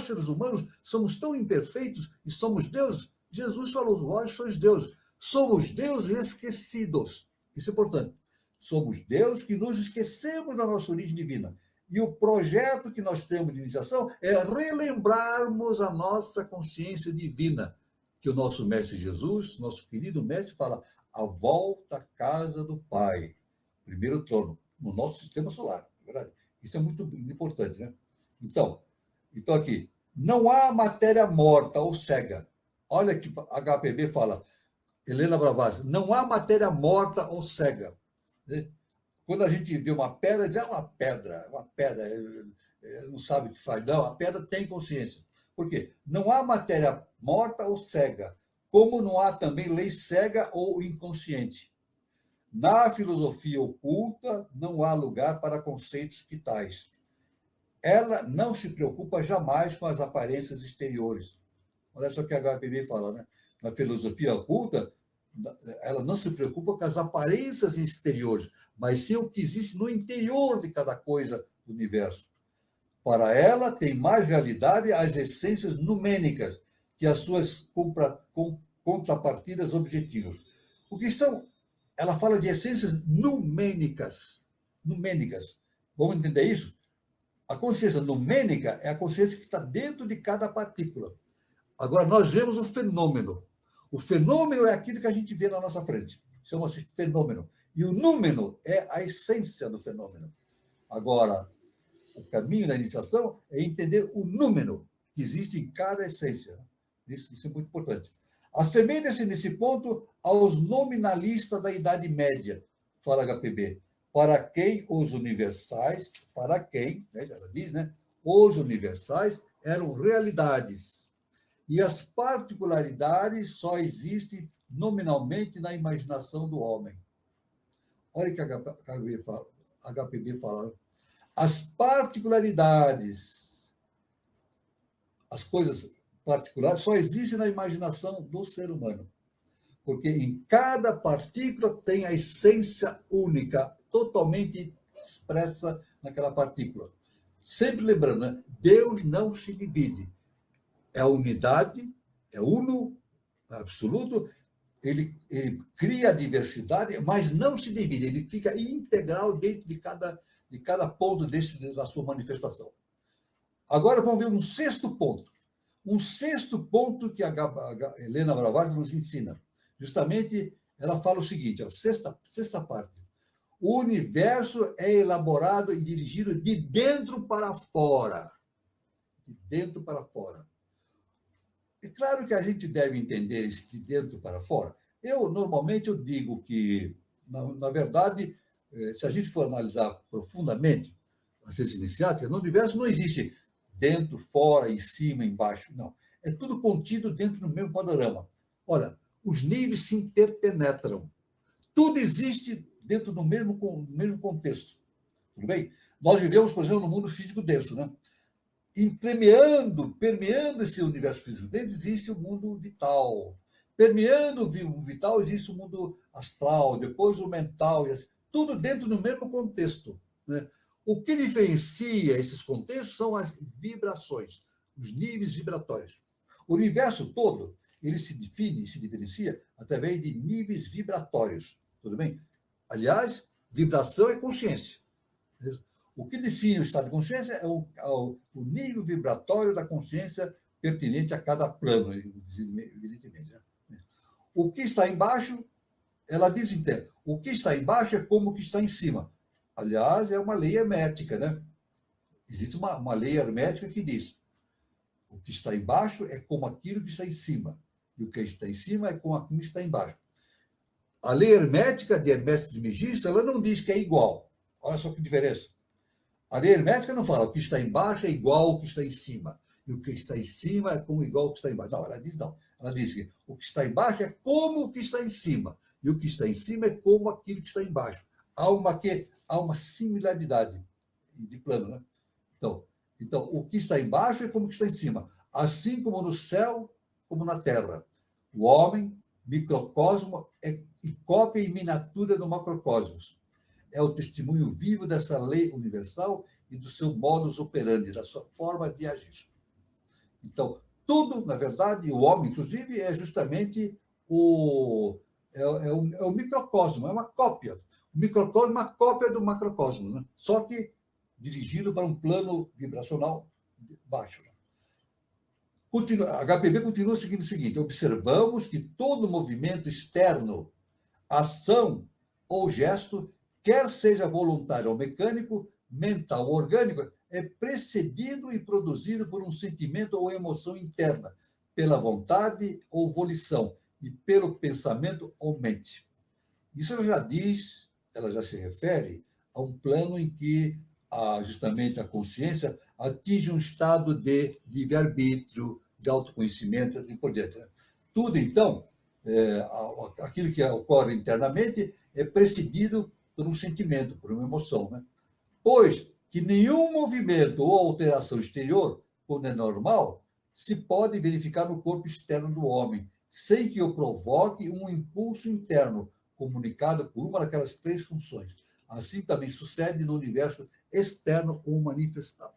seres humanos, somos tão imperfeitos e somos deuses? Jesus falou, vós sois deuses. Somos deuses esquecidos. Isso é importante. Somos deuses que nos esquecemos da nossa origem divina. E o projeto que nós temos de iniciação é relembrarmos a nossa consciência divina, que o nosso mestre Jesus, nosso querido mestre, fala, a volta à casa do Pai, primeiro trono, no nosso sistema solar, verdade? Isso é muito importante, né? Então aqui, não há matéria morta ou cega. Olha que HPB fala, Helena Blavatsky, não há matéria morta ou cega. Né? Quando a gente vê uma pedra, diz, é uma pedra, não sabe o que faz. Não, a pedra tem consciência. Por quê? Não há matéria morta ou cega, como não há também lei cega ou inconsciente. Na filosofia oculta, não há lugar para conceitos que tais. Ela não se preocupa jamais com as aparências exteriores. Olha só o que a HPB fala, né? Na filosofia oculta, ela não se preocupa com as aparências exteriores, mas sim o que existe no interior de cada coisa do universo. Para ela, tem mais realidade as essências numênicas que as suas contrapartidas objetivas. O que são? Ela fala de essências numênicas. Numênicas. Vamos entender isso? A consciência numênica é a consciência que está dentro de cada partícula. Agora, nós vemos o fenômeno. O fenômeno é aquilo que a gente vê na nossa frente. Chama-se fenômeno. E o númeno é a essência do fenômeno. Agora, o caminho da iniciação é entender o número que existe em cada essência. Isso é muito importante. Assemelha-se nesse ponto aos nominalistas da Idade Média, fala HPB, para quem, né, ela diz, né, os universais eram realidades. E as particularidades só existem nominalmente na imaginação do homem. Olha o que a HPB fala. As particularidades, as coisas particulares, só existem na imaginação do ser humano. Porque em cada partícula tem a essência única, totalmente expressa naquela partícula. Sempre lembrando, né? Deus não se divide. É a unidade, é uno, absoluto, ele cria a diversidade, mas não se divide, ele fica integral dentro de cada ponto da sua manifestação. Agora vamos ver um sexto ponto. Um sexto ponto que a Helena Blavatsky nos ensina. Justamente, ela fala o seguinte, ó, sexta parte. O universo é elaborado e dirigido de dentro para fora. De dentro para fora. É claro que a gente deve entender isso de dentro para fora. Normalmente, eu digo que, na verdade, se a gente for analisar profundamente as ciências iniciáticas, no universo não existe dentro, fora, em cima, embaixo. Não. É tudo contido dentro do mesmo panorama. Olha, os níveis se interpenetram. Tudo existe dentro do mesmo contexto. Tudo bem? Nós vivemos, por exemplo, no mundo físico denso, né? Permeando esse universo físico denso, existe o mundo vital. Permeando o mundo vital, existe o mundo astral, depois o mental, e assim, tudo dentro do mesmo contexto, né? O que diferencia esses contextos são as vibrações, os níveis vibratórios. O universo todo, ele se define, se diferencia através de níveis vibratórios, tudo bem? Aliás, vibração é consciência. O que define o estado de consciência é o nível vibratório da consciência pertinente a cada plano, evidentemente. Né? O que está embaixo, ela diz inteiro, o que está embaixo é como o que está em cima. Aliás, é uma lei hermética, né? Existe uma lei hermética que diz, O que está embaixo é como aquilo que está em cima. E o que está em cima é como aquilo que está embaixo. A lei hermética de Hermes Trismegisto, ela não diz que é igual. Olha só que diferença. A lei hermética não fala o que está embaixo é igual ao que está em cima. E o que está em cima é como igual ao que está embaixo. Não, ela diz não. Ela diz que o que está embaixo é como o que está em cima. E o que está em cima é como aquilo que está embaixo. Há uma similaridade de plano, né? Então, o que está embaixo é como o que está em cima. Assim como no céu, como na terra. O homem, microcosmo, é e cópia e miniatura do macrocosmos. É o testemunho vivo dessa lei universal e do seu modus operandi, da sua forma de agir. Então, tudo, na verdade, o homem, inclusive, é justamente o microcosmo, é uma cópia. O microcosmo é uma cópia do macrocosmo, né? Só que dirigido para um plano vibracional baixo. A HPB continua seguindo o seguinte: observamos que todo movimento externo, ação ou gesto, quer seja voluntário ou mecânico, mental ou orgânico, é precedido e produzido por um sentimento ou emoção interna, pela vontade ou volição, e pelo pensamento ou mente. Isso ela já se refere a um plano em que justamente a consciência atinge um estado de livre-arbítrio, de autoconhecimento, assim por diante. Tudo, então, aquilo que ocorre internamente é precedido por um sentimento, por uma emoção, né? Pois que nenhum movimento ou alteração exterior, quando é normal, se pode verificar no corpo externo do homem, sem que o provoque um impulso interno, comunicado por uma daquelas três funções. Assim também sucede no universo externo ou manifestado.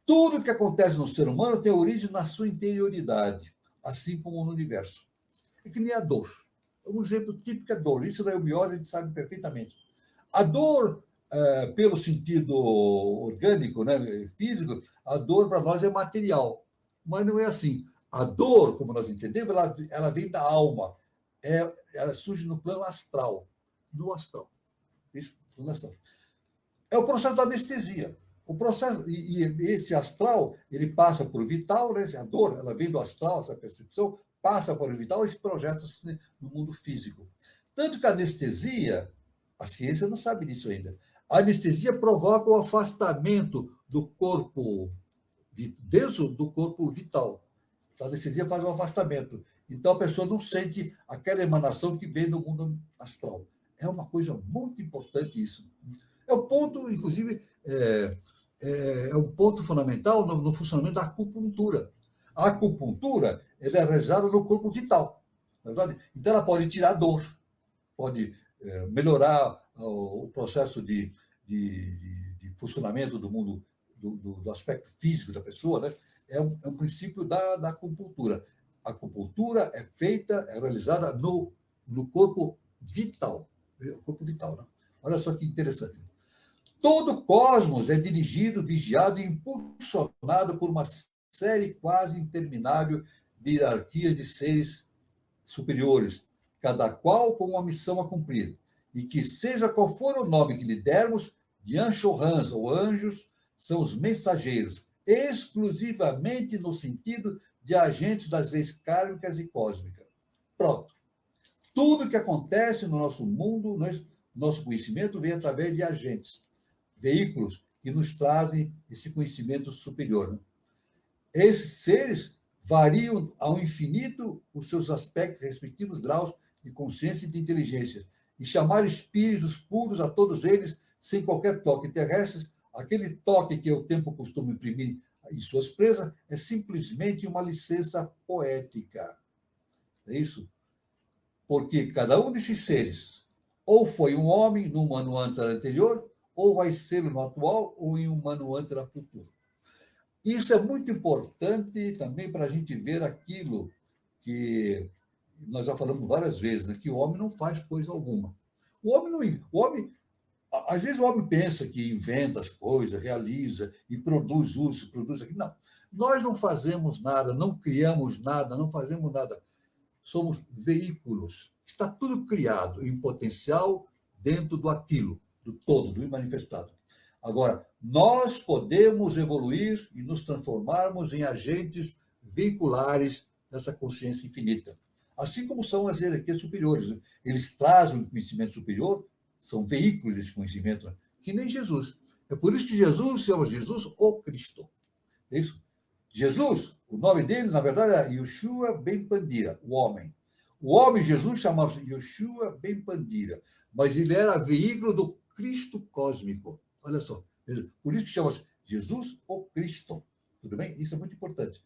Tudo que acontece no ser humano tem origem na sua interioridade, assim como no universo. É que nem a dor. Um exemplo típico é a dor. Isso na eubiose a gente sabe perfeitamente. A dor, pelo sentido orgânico, né, físico, a dor para nós é material. Mas não é assim. A dor, como nós entendemos, ela vem da alma. Ela surge no plano astral. No astral. Isso, no astral. É o processo da anestesia. O processo, e esse astral, ele passa por vital, né? A dor, ela vem do astral, essa percepção, passa por vital e se projeta no mundo físico. Tanto que a anestesia, a ciência não sabe disso ainda, a anestesia provoca o afastamento do corpo denso do corpo vital. A anestesia faz o afastamento. Então a pessoa não sente aquela emanação que vem do mundo astral. É uma coisa muito importante isso. É um ponto, inclusive, é um ponto fundamental no funcionamento da acupuntura. A acupuntura ela é realizada no corpo vital. Na verdade? Então, ela pode tirar dor, pode melhorar o processo de funcionamento do mundo, do aspecto físico da pessoa, né? É um princípio da acupuntura. A acupuntura é realizada no corpo vital. O corpo vital, né? Olha só que interessante. Todo o cosmos é dirigido, vigiado e impulsionado por uma série quase interminável de hierarquias de seres superiores, cada qual com uma missão a cumprir. E que, seja qual for o nome que lhe dermos, de Anshorans ou anjos, são os mensageiros, exclusivamente no sentido de agentes das leis kármicas e cósmicas. Pronto. Tudo que acontece no nosso mundo, nosso conhecimento, vem através de agentes, veículos que nos trazem esse conhecimento superior. Né? Esses seres variam ao infinito os seus aspectos, respectivos graus de consciência e de inteligência, e chamar espíritos puros a todos eles, sem qualquer toque terrestre, aquele toque que o tempo costuma imprimir em suas presas, é simplesmente uma licença poética. É isso? Porque cada um desses seres ou foi um homem no Manvantara anterior, ou vai ser no atual, ou em um Manvantara futuro. Isso é muito importante também para a gente ver aquilo que nós já falamos várias vezes, né, que o homem não faz coisa alguma. Às vezes o homem pensa que inventa as coisas, realiza e produz isso, produz aquilo. Não, nós não fazemos nada, não criamos nada, não fazemos nada. Somos veículos. Está tudo criado em potencial dentro do aquilo, do todo, do imanifestado. Agora, nós podemos evoluir e nos transformarmos em agentes veiculares dessa consciência infinita. Assim como são as hierarquias superiores. Eles trazem um conhecimento superior, são veículos desse conhecimento, que nem Jesus. É por isso que Jesus chama Jesus o Cristo. É isso? Jesus, o nome dele, na verdade, é Yoshua Ben Pandira, o homem. O homem Jesus chamava-se Yoshua Ben Pandira, mas ele era veículo do Cristo cósmico. Olha só. Por isso que chama-se Jesus o Cristo. Tudo bem? Isso é muito importante.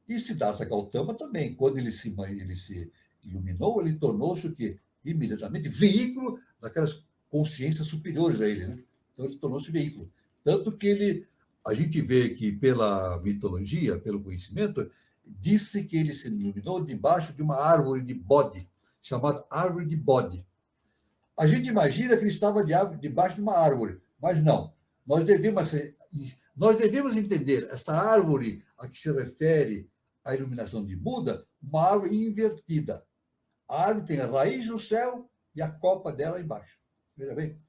E Siddhartha Gautama também, quando ele se iluminou, ele tornou-se o quê? Imediatamente veículo daquelas consciências superiores a ele, né? Então ele tornou-se veículo. Tanto que a gente vê que pela mitologia, pelo conhecimento, disse que ele se iluminou debaixo de uma árvore de bode, chamada árvore de bode. A gente imagina que ele estava debaixo de uma árvore, mas não. Nós devemos entender essa árvore a que se refere a iluminação de Buda, uma árvore invertida. A árvore tem a raiz no céu e a copa dela embaixo. Veja bem,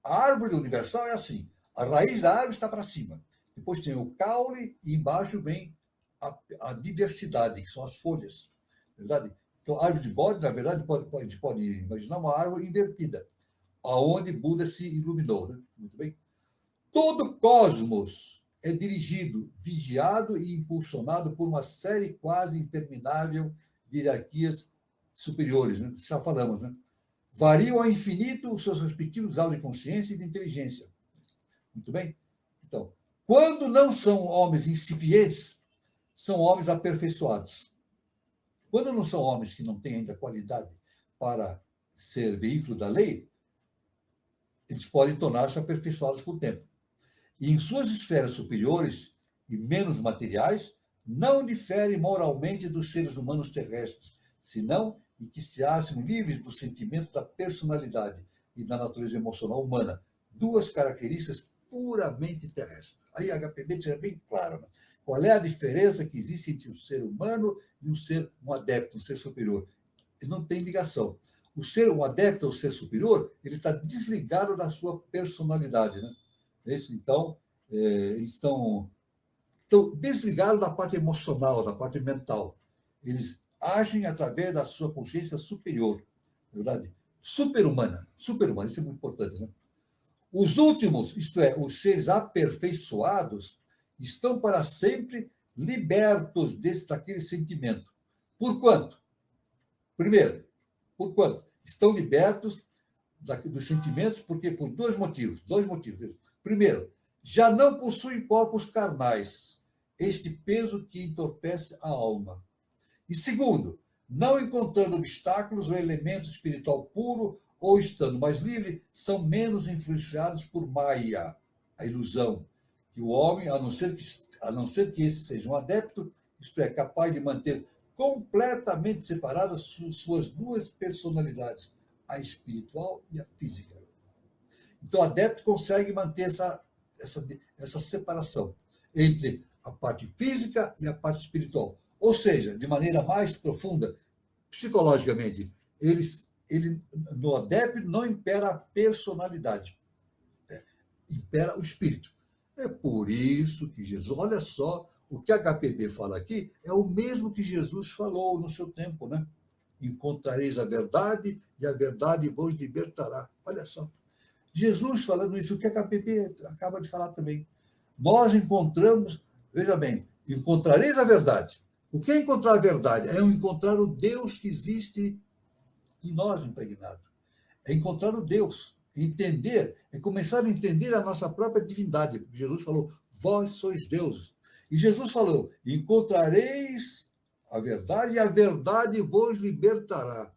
a árvore universal é assim. A raiz da árvore está para cima. Depois tem o caule e embaixo vem a diversidade, que são as folhas. Verdade? Então, a árvore de bode, na verdade, a gente pode imaginar uma árvore invertida, aonde Buda se iluminou. Né? Muito bem? Todo o cosmos é dirigido, vigiado e impulsionado por uma série quase interminável de hierarquias superiores, né? Já falamos, né? Variam ao infinito os seus respectivos graus de consciência e de inteligência. Muito bem? Então, quando não são homens incipientes, são homens aperfeiçoados. Quando não são homens que não têm ainda qualidade para ser veículo da lei, eles podem tornar-se aperfeiçoados por tempo. E em suas esferas superiores e menos materiais, não diferem moralmente dos seres humanos terrestres, senão em que se acham livres do sentimento da personalidade e da natureza emocional humana, duas características puramente terrestres. Aí a HPB é bem claro, né? Qual é a diferença que existe entre o ser humano e um adepto, um ser superior? Ele não tem ligação. Um adepto, o ser superior, ele está desligado da sua personalidade, né? Então, eles estão desligados da parte emocional, da parte mental. Eles agem através da sua consciência superior, é verdade? Superhumana, isso é muito importante, né? Os últimos, isto é, os seres aperfeiçoados, estão para sempre libertos daquele sentimento. Por quanto? Primeiro, por quanto? Estão libertos dos sentimentos porque por dois motivos. Primeiro, já não possuem corpos carnais, este peso que entorpece a alma. E segundo, não encontrando obstáculos ou elemento espiritual puro ou estando mais livre, são menos influenciados por Maya, a ilusão, que o homem, a não ser que esse seja um adepto, isto é, capaz de manter completamente separadas suas duas personalidades, a espiritual e a física. Então, o adepto consegue manter essa separação entre a parte física e a parte espiritual. Ou seja, de maneira mais profunda, psicologicamente, no adepto não impera a personalidade, impera o espírito. É por isso que Jesus, olha só, o que a HPB fala aqui é o mesmo que Jesus falou no seu tempo, né? Encontrareis a verdade e a verdade vos libertará. Olha só. Jesus falando isso, o que a HPB acaba de falar também. Nós encontramos, veja bem, encontrareis a verdade. O que é encontrar a verdade? É encontrar o Deus que existe em nós impregnado. É encontrar o Deus, entender, é começar a entender a nossa própria divindade. Porque Jesus falou, vós sois deuses. E Jesus falou, encontrareis a verdade e a verdade vos libertará.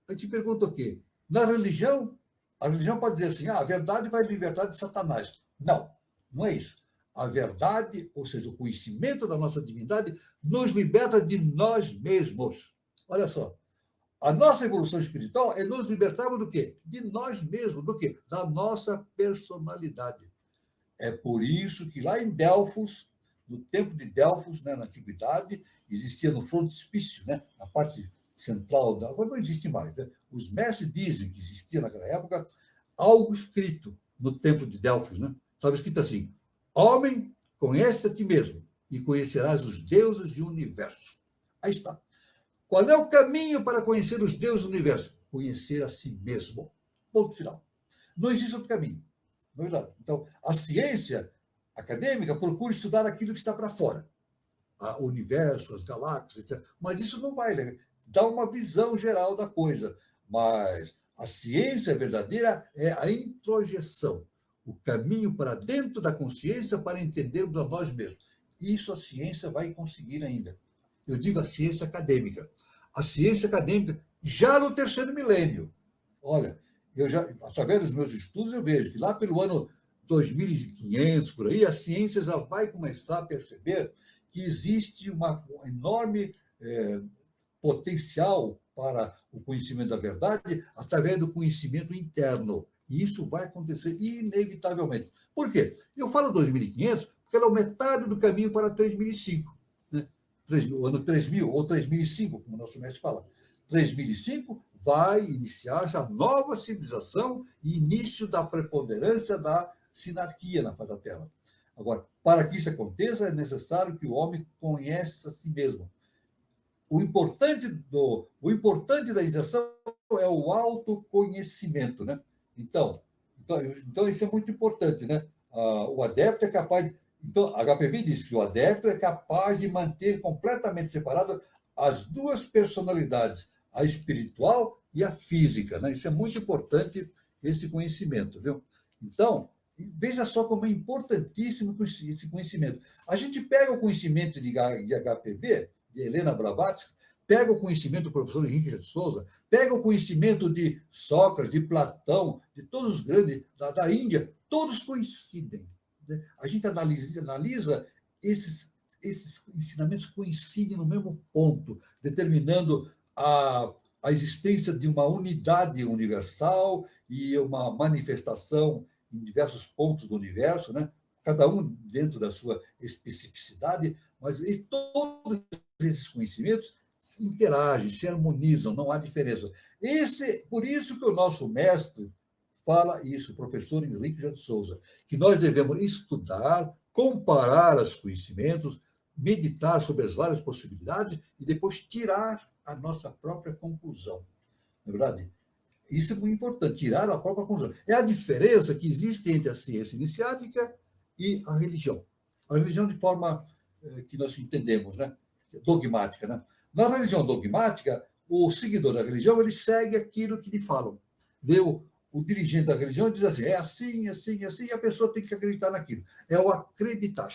A gente pergunta o quê? Na religião, a religião pode dizer assim, a verdade vai libertar de Satanás. Não, não é isso. A verdade, ou seja, o conhecimento da nossa divindade, nos liberta de nós mesmos. Olha só. A nossa evolução espiritual é nos libertarmos do quê? De nós mesmos. Do quê? Da nossa personalidade. É por isso que lá em Delfos, no templo de Delfos, né, na antiguidade, existia no frontispício, né, na parte central, agora não existe mais, né? Os mestres dizem que existia naquela época algo escrito no templo de Delfos, né? estava escrito assim: homem, conhece a ti mesmo e conhecerás os deuses do universo. Aí está. Qual é o caminho para conhecer os deuses do universo? Conhecer a si mesmo. Ponto final. Não existe outro caminho. Não é verdade? Então, a ciência acadêmica procura estudar aquilo que está para fora. O universo, as galáxias, etc. Mas isso não vai, né? Dá uma visão geral da coisa. Mas a ciência verdadeira é a introjeção, o caminho para dentro da consciência para entendermos a nós mesmos. Isso a ciência vai conseguir ainda. Eu digo a ciência acadêmica. A ciência acadêmica, já no terceiro milênio. Olha, eu já, através dos meus estudos, eu vejo que lá pelo ano 2500, por aí, a ciência já vai começar a perceber que existe um enorme potencial para o conhecimento da verdade através do conhecimento interno. E isso vai acontecer inevitavelmente. Por quê? Eu falo 2500 porque ela é metade do caminho para 3005. Né? O ano 3000 ou 3005, como o nosso mestre fala. 3005 vai iniciar-se a nova civilização e início da preponderância da sinarquia na face da Terra. Agora, para que isso aconteça, é necessário que o homem conheça a si mesmo. O importante da iniciação é o autoconhecimento, né? Então, isso é muito importante, né? O adepto é capaz de... Então, a HPB diz que o adepto é capaz de manter completamente separado as duas personalidades, a espiritual e a física, né? Isso é muito importante, esse conhecimento, viu? Então, veja só como é importantíssimo esse conhecimento. A gente pega o conhecimento de HPB, de Helena Blavatsky, pega o conhecimento do professor Henrique de Souza, pega o conhecimento de Sócrates, de Platão, de todos os grandes, da Índia, todos coincidem. Né? A gente analisa esses ensinamentos coincidem no mesmo ponto, determinando a existência de uma unidade universal e uma manifestação em diversos pontos do universo, né? Cada um dentro da sua especificidade, mas todos esses conhecimentos se interagem, se harmonizam, não há diferença. Por isso que o nosso mestre fala isso, o professor Henrique de Souza, que nós devemos estudar, comparar os conhecimentos, meditar sobre as várias possibilidades e depois tirar a nossa própria conclusão. Não é verdade? Isso é muito importante, tirar a própria conclusão. É a diferença que existe entre a ciência iniciática e a religião. A religião de forma que nós entendemos, né? Dogmática. Né? Na religião dogmática, o seguidor da religião ele segue aquilo que lhe falam. Vê o dirigente da religião e diz assim, é assim, assim, assim, e a pessoa tem que acreditar naquilo. É o acreditar.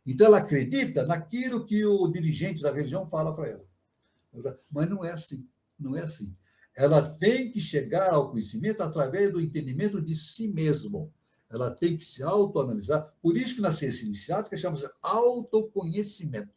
Então, ela acredita naquilo que o dirigente da religião fala para ela. Mas não é assim. Não é assim. Ela tem que chegar ao conhecimento através do entendimento de si mesmo. Ela tem que se autoanalisar. Por isso que na ciência iniciática chamamos autoconhecimento.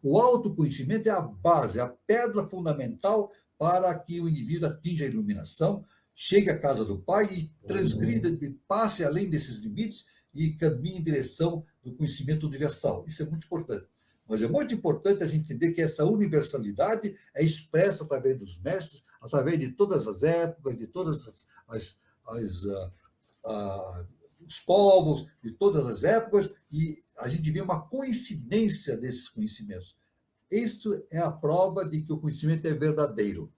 O autoconhecimento é a base, a pedra fundamental para que o indivíduo atinja a iluminação, chegue à casa do Pai e transgrida, passe além desses limites e caminhe em direção do conhecimento universal. Isso é muito importante. Mas é muito importante a gente entender que essa universalidade é expressa através dos mestres, através de todas as épocas, de todas os povos, de todas as épocas, e a gente vê uma coincidência desses conhecimentos. Isso é a prova de que o conhecimento é verdadeiro.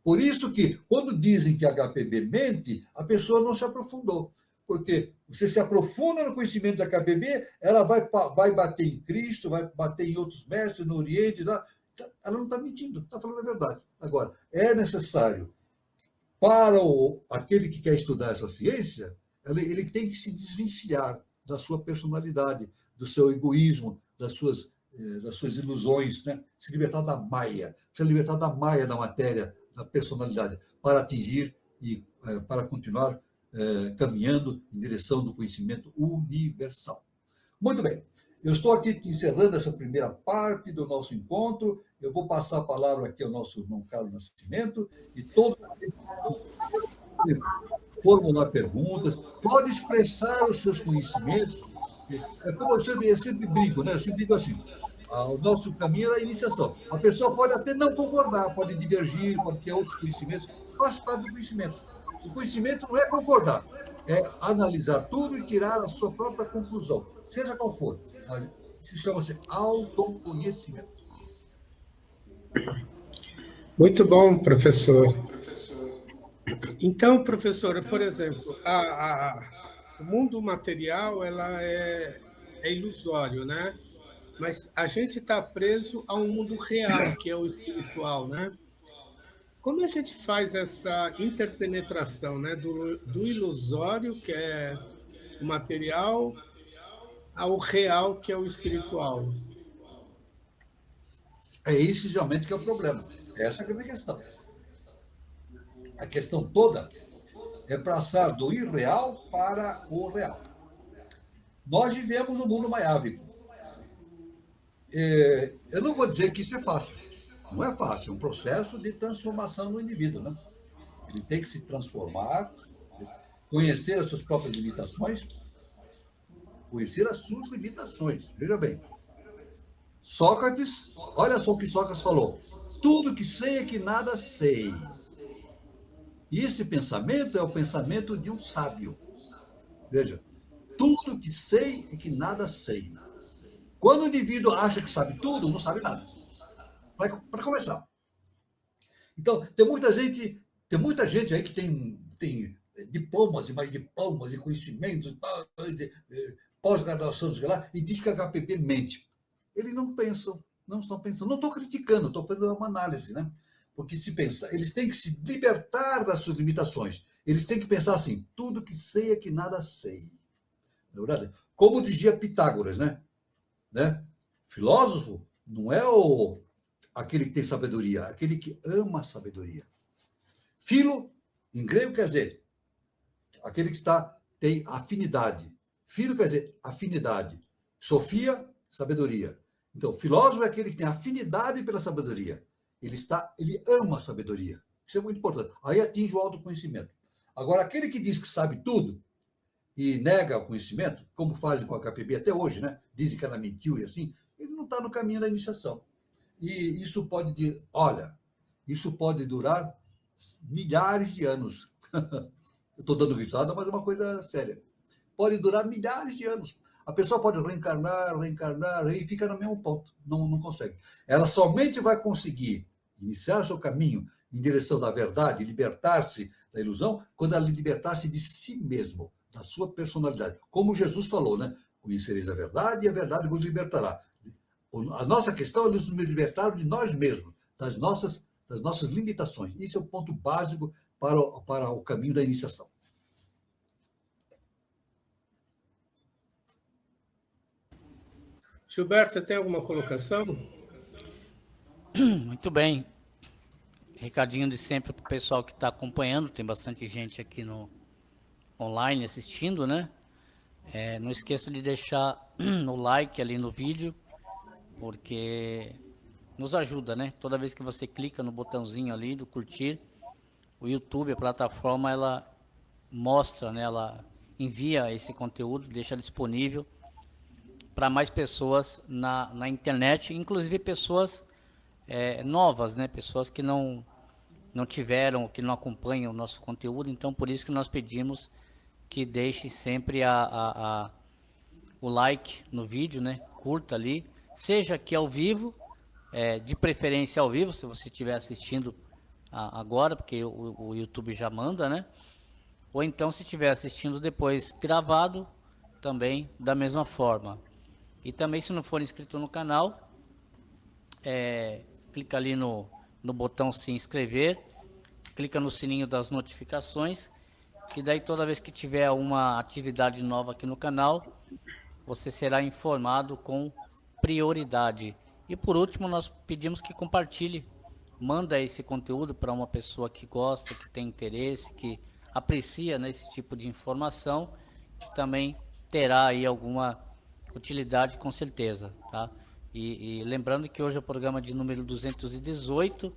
Por isso que, quando dizem que a HPB mente, a pessoa não se aprofundou. Porque você se aprofunda no conhecimento da HPB, ela vai bater em Cristo, vai bater em outros mestres no Oriente. Ela não está mentindo, está falando a verdade. Agora, é necessário, para aquele que quer estudar essa ciência, ele tem que se desvencilhar da sua personalidade, do seu egoísmo, das suas ilusões, né? Se libertar da maia, se libertar da maia da matéria, da personalidade, para atingir e para continuar caminhando em direção do conhecimento universal. Muito bem, eu estou aqui encerrando essa primeira parte do nosso encontro. Eu vou passar a palavra aqui ao nosso irmão Carlos Nascimento e todos formular perguntas, pode expressar os seus conhecimentos. É como eu sempre brinco, né? Eu sempre digo assim, o nosso caminho é a iniciação. A pessoa pode até não concordar, pode divergir, pode ter outros conhecimentos, faz parte do conhecimento. O conhecimento não é concordar, é analisar tudo e tirar a sua própria conclusão, seja qual for. Mas isso chama-se autoconhecimento. Muito bom, professor. Então, professora, por exemplo, o mundo material é ilusório, né? Mas a gente está preso a um mundo real, que é o espiritual, né? Como a gente faz essa interpenetração, né, do ilusório, que é o material, ao real, que é o espiritual? É isso geralmente que é o problema. Essa é a grande questão. A questão toda é passar do irreal para o real. Nós vivemos no mundo maiávico. Eu não vou dizer que isso é fácil. Não é fácil, é um processo de transformação no indivíduo, né? Ele tem que se transformar, conhecer as suas próprias limitações, conhecer as suas limitações. Veja bem, Sócrates, olha só o que Sócrates falou. Tudo que sei é que nada sei. E esse pensamento é o pensamento de um sábio. Veja, tudo que sei é que nada sei. Quando o indivíduo acha que sabe tudo, não sabe nada. Para começar. Então, tem muita gente aí que tem diplomas e mais diplomas e conhecimentos, pós-graduação, e diz que a HPP mente. Eles não pensam, não estão pensando. Não estou criticando, estou fazendo uma análise, né? Porque se pensa, eles têm que se libertar das suas limitações. Eles têm que pensar assim: tudo que sei é que nada sei. Não é verdade? Como dizia Pitágoras, né? Filósofo não é aquele que tem sabedoria, aquele que ama a sabedoria. Filo, em grego, quer dizer aquele que tem afinidade. Filo quer dizer afinidade. Sofia, sabedoria. Então, filósofo é aquele que tem afinidade pela sabedoria. Ele ama a sabedoria. Isso é muito importante. Aí atinge o autoconhecimento. Agora, aquele que diz que sabe tudo e nega o conhecimento, como fazem com a KPB até hoje, né? Dizem que ela mentiu e assim, ele não está no caminho da iniciação. E isso pode durar milhares de anos. Eu estou dando risada, mas é uma coisa séria. Pode durar milhares de anos. A pessoa pode reencarnar, e fica no mesmo ponto. Não consegue. Ela somente vai conseguir iniciar o seu caminho em direção da verdade, libertar-se da ilusão, quando ela libertar-se de si mesmo, da sua personalidade. Como Jesus falou, né? Conhecereis a verdade e a verdade vos libertará. A nossa questão é nos libertar de nós mesmos, das nossas limitações. Isso é o ponto básico para o caminho da iniciação. Gilberto, você tem alguma colocação? Muito bem. Recadinho de sempre para o pessoal que está acompanhando. Tem bastante gente aqui no online assistindo, né? Não esqueça de deixar o like ali no vídeo, porque nos ajuda, né? Toda vez que você clica no botãozinho ali do curtir, o YouTube, a plataforma, ela mostra, né? Ela envia esse conteúdo, deixa disponível para mais pessoas na internet, inclusive pessoas novas, né? Pessoas que não tiveram, que não acompanham o nosso conteúdo. Então, por isso que nós pedimos que deixe sempre o like no vídeo, né? Curta ali, seja aqui ao vivo, de preferência ao vivo, se você estiver assistindo agora, porque o YouTube já manda, né? Ou então, se estiver assistindo depois gravado, também da mesma forma. E também, se não for inscrito no canal, clica ali no botão se inscrever, clica no sininho das notificações, que daí toda vez que tiver uma atividade nova aqui no canal, você será informado com prioridade. E por último, nós pedimos que compartilhe, manda esse conteúdo para uma pessoa que gosta, que tem interesse, que aprecia, né, esse tipo de informação, que também terá aí alguma utilidade com certeza, tá? E lembrando que hoje é o programa de número 218,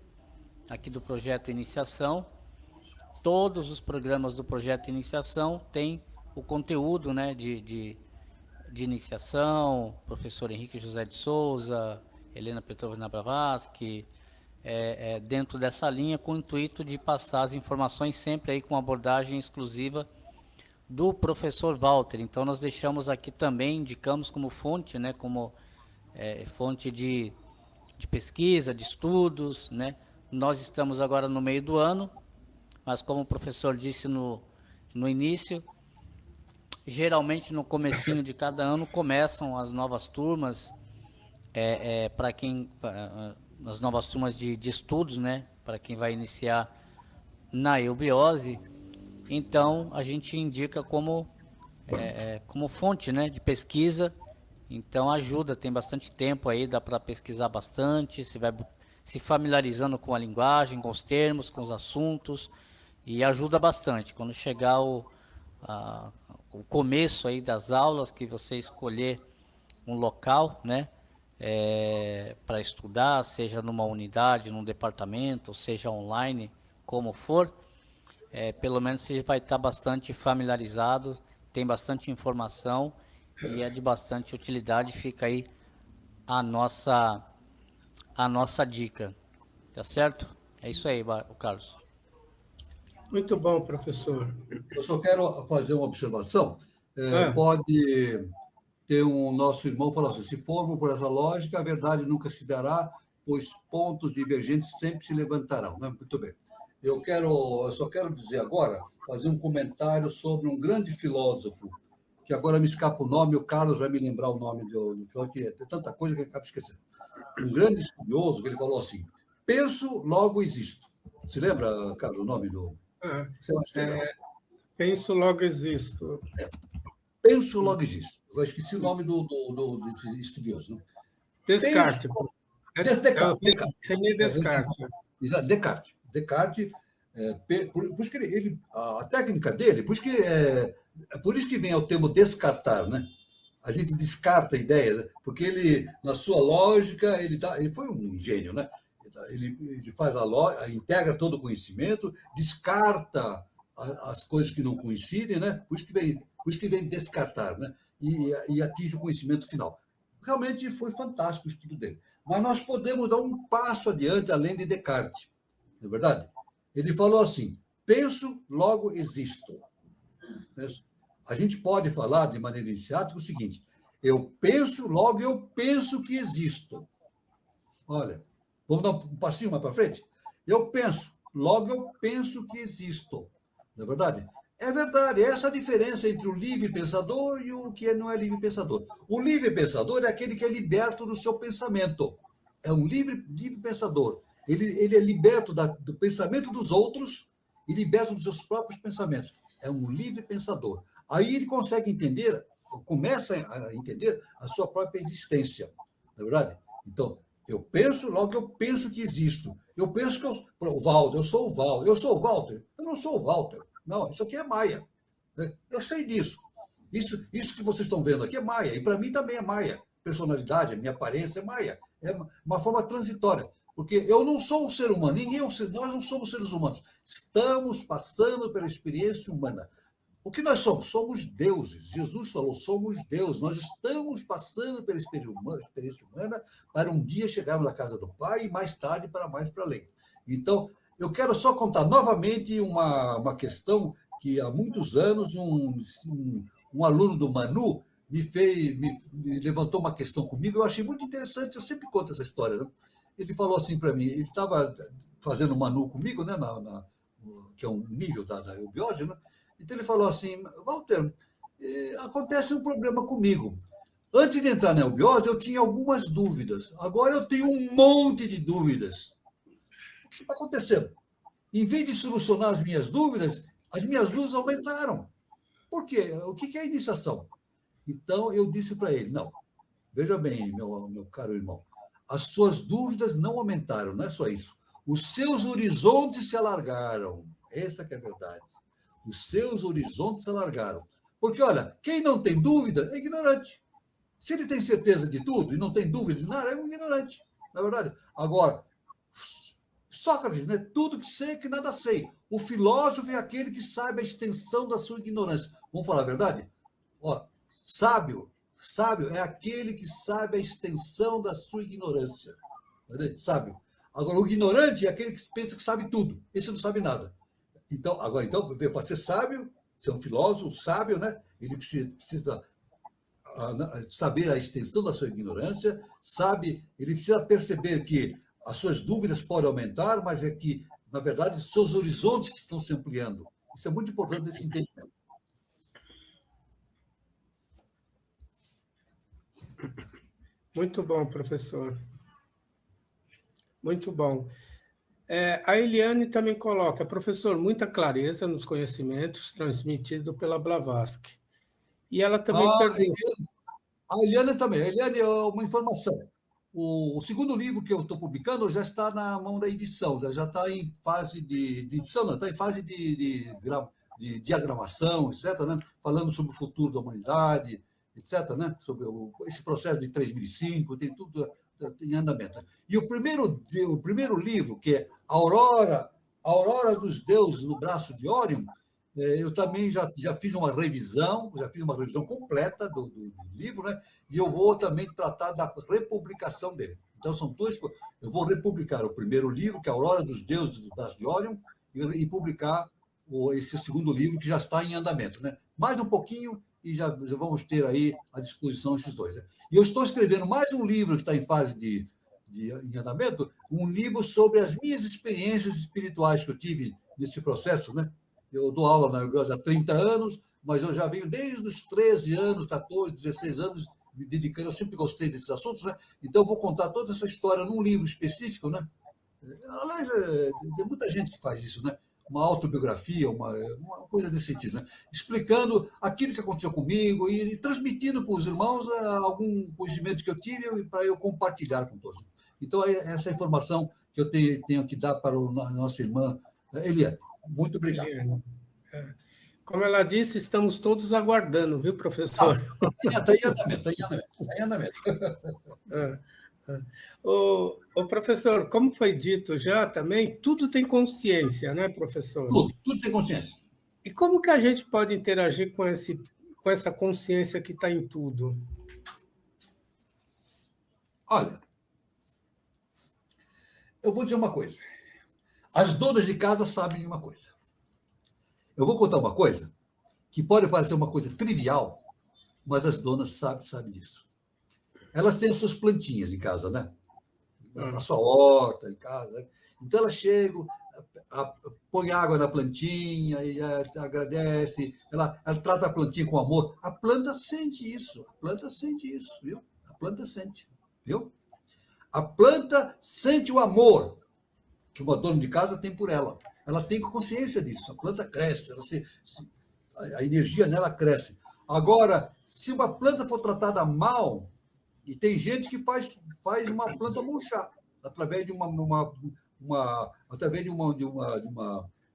aqui do Projeto Iniciação. Todos os programas do Projeto Iniciação têm o conteúdo, né, de iniciação, professor Henrique José de Souza, Helena Petrovna Blavatsky, dentro dessa linha, com o intuito de passar as informações sempre aí com abordagem exclusiva do professor Walter. Então nós deixamos aqui também, indicamos como fonte, né, como fonte de pesquisa, de estudos, né? Nós estamos agora no meio do ano, mas como o professor disse no início, geralmente no comecinho de cada ano começam as novas turmas, para quem, as novas turmas de estudos, né? Para quem vai iniciar na eubiose. Então a gente indica como fonte, né, de pesquisa. Então ajuda, tem bastante tempo aí, dá para pesquisar bastante, você vai se familiarizando com a linguagem, com os termos, com os assuntos, e ajuda bastante. Quando chegar o começo aí das aulas, que você escolher um local, né, para estudar, seja numa unidade, num departamento, seja online, como for, pelo menos você vai estar bastante familiarizado, tem bastante informação e é de bastante utilidade. Fica aí a nossa dica, tá certo? É isso aí, Carlos. Muito bom, professor. Eu só quero fazer uma observação. Pode ter um nosso irmão falando assim: se formos por essa lógica, a verdade nunca se dará, pois pontos divergentes sempre se levantarão. Né? Muito bem. Eu só quero dizer agora, fazer um comentário sobre um grande filósofo, que agora me escapa o nome, o Carlos vai me lembrar o nome do filósofo, que tem tanta coisa que eu acabo esquecendo. Um grande estudioso, que ele falou assim: penso, logo existo. Se lembra, Carlos, o nome do... Penso, logo existo. Penso, logo existo. Eu esqueci o nome desse estudioso. Né? Descartes. Descartes. René Descartes. Exato, Descartes. Descartes, por isso que a técnica dele, por isso que vem o termo descartar, né? A gente descarta ideias, né? Porque ele, na sua lógica, ele foi um gênio, né? Ele faz integra todo o conhecimento, descarta as coisas que não coincidem, né? Por isso que vem descartar, né? E atinge o conhecimento final. Realmente foi fantástico o estudo dele. Mas nós podemos dar um passo adiante, além de Descartes, não é verdade? Ele falou assim: penso, logo existo. A gente pode falar de maneira iniciática o seguinte: eu penso, logo eu penso que existo. Olha, vamos dar um passinho mais para frente? Eu penso, logo eu penso que existo. Não é verdade? É verdade, essa é a diferença entre o livre pensador e o que não é livre pensador. O livre pensador é aquele que é liberto do seu pensamento. É um livre pensador. Ele é liberto do pensamento dos outros e liberto dos seus próprios pensamentos. É um livre pensador. Aí ele começa a entender a sua própria existência. Não é verdade? Então, eu penso, logo eu penso que existo. Eu penso que eu sou o Walter. Eu sou o Walter. Eu não sou o Walter. Não, isso aqui é Maia. Eu sei disso. Isso que vocês estão vendo aqui é Maia. E para mim também é Maia. Personalidade, a minha aparência é Maia. É uma forma transitória. Porque eu não sou um ser humano. Nós não somos seres humanos. Estamos passando pela experiência humana. O que nós somos? Somos deuses. Jesus falou: somos deuses. Nós estamos passando pela experiência humana para um dia chegarmos à casa do Pai e mais tarde para mais para além. Então, eu quero só contar novamente uma questão que há muitos anos um aluno do Manu me levantou uma questão comigo. Eu achei muito interessante. Eu sempre conto essa história, né? Ele falou assim para mim, ele estava fazendo Manu comigo, né, que é um nível da eubiose, né? Então ele falou assim: Walter, acontece um problema comigo. Antes de entrar na eubiose, eu tinha algumas dúvidas. Agora eu tenho um monte de dúvidas. O que está acontecendo? Em vez de solucionar as minhas dúvidas aumentaram. Por quê? O que é iniciação? Então eu disse para ele: não, veja bem, meu caro irmão, as suas dúvidas não aumentaram, não é só isso. Os seus horizontes se alargaram. Essa que é a verdade. Os seus horizontes se alargaram. Porque, olha, quem não tem dúvida é ignorante. Se ele tem certeza de tudo e não tem dúvida de nada, é um ignorante. Não é verdade? Agora, Sócrates, né? Tudo que sei é que nada sei. O filósofo é aquele que sabe a extensão da sua ignorância. Vamos falar a verdade? Ó, sábio é aquele que sabe a extensão da sua ignorância. Sábio. Agora, o ignorante é aquele que pensa que sabe tudo. Esse não sabe nada. Então, para ser sábio, ser um filósofo sábio, né? Ele precisa saber a extensão da sua ignorância, ele precisa perceber que as suas dúvidas podem aumentar, mas é que, na verdade, seus horizontes que estão se ampliando. Isso é muito importante nesse entendimento. Muito bom, professor. Muito bom. A Eliane também coloca, professor, muita clareza nos conhecimentos transmitidos pela Blavatsky. E ela também pergunta... A Eliane também. A Eliane, uma informação. O segundo livro que eu estou publicando já está na mão da edição, já está em fase de edição, não, está em fase de diagramação, etc., né? Falando sobre o futuro da humanidade, etc., né? Sobre esse processo de 3005, tem tudo em andamento. E o primeiro livro, que é a Aurora dos Deuses no Braço de Órion, eu também já fiz uma revisão completa do livro, né? E eu vou também tratar da republicação dele. Então, são duas coisas. Eu vou republicar o primeiro livro, que é a Aurora dos Deuses do Braço de Órion, e publicar esse segundo livro, que já está em andamento, né? Mais um pouquinho e já vamos ter aí à disposição esses dois, né? E eu estou escrevendo mais um livro que está em fase de andamento, um livro sobre as minhas experiências espirituais que eu tive nesse processo, né? Eu dou aula na UBS há 30 anos, mas eu já venho desde os 13 anos, 14, 16 anos, me dedicando, eu sempre gostei desses assuntos, né? Então, eu vou contar toda essa história num livro específico, né? Aliás, tem muita gente que faz isso, né? Uma autobiografia, uma coisa desse sentido, né? Explicando aquilo que aconteceu comigo e transmitindo para os irmãos algum conhecimento que eu tive para eu compartilhar com todos. Então, essa é a informação que eu tenho que dar para a nossa irmã Eliane. Muito obrigado. Como ela disse, estamos todos aguardando, viu, professor? Está em andamento. O professor, como foi dito já também, tudo tem consciência, né, professor? Tudo tem consciência. E como que a gente pode interagir com essa consciência que está em tudo? Olha, eu vou dizer uma coisa. As donas de casa sabem de uma coisa. Eu vou contar uma coisa que pode parecer uma coisa trivial, mas as donas sabem disso. Elas têm as suas plantinhas em casa, né? Na sua horta, em casa. Né? Então, elas chegam, põem água na plantinha, e agradece, ela trata a plantinha com amor. A planta sente isso, viu? A planta sente, viu? A planta sente o amor que uma dona de casa tem por ela. Ela tem consciência disso. A planta cresce, a energia nela cresce. Agora, se uma planta for tratada mal, e tem gente que faz uma planta murchar, através de uma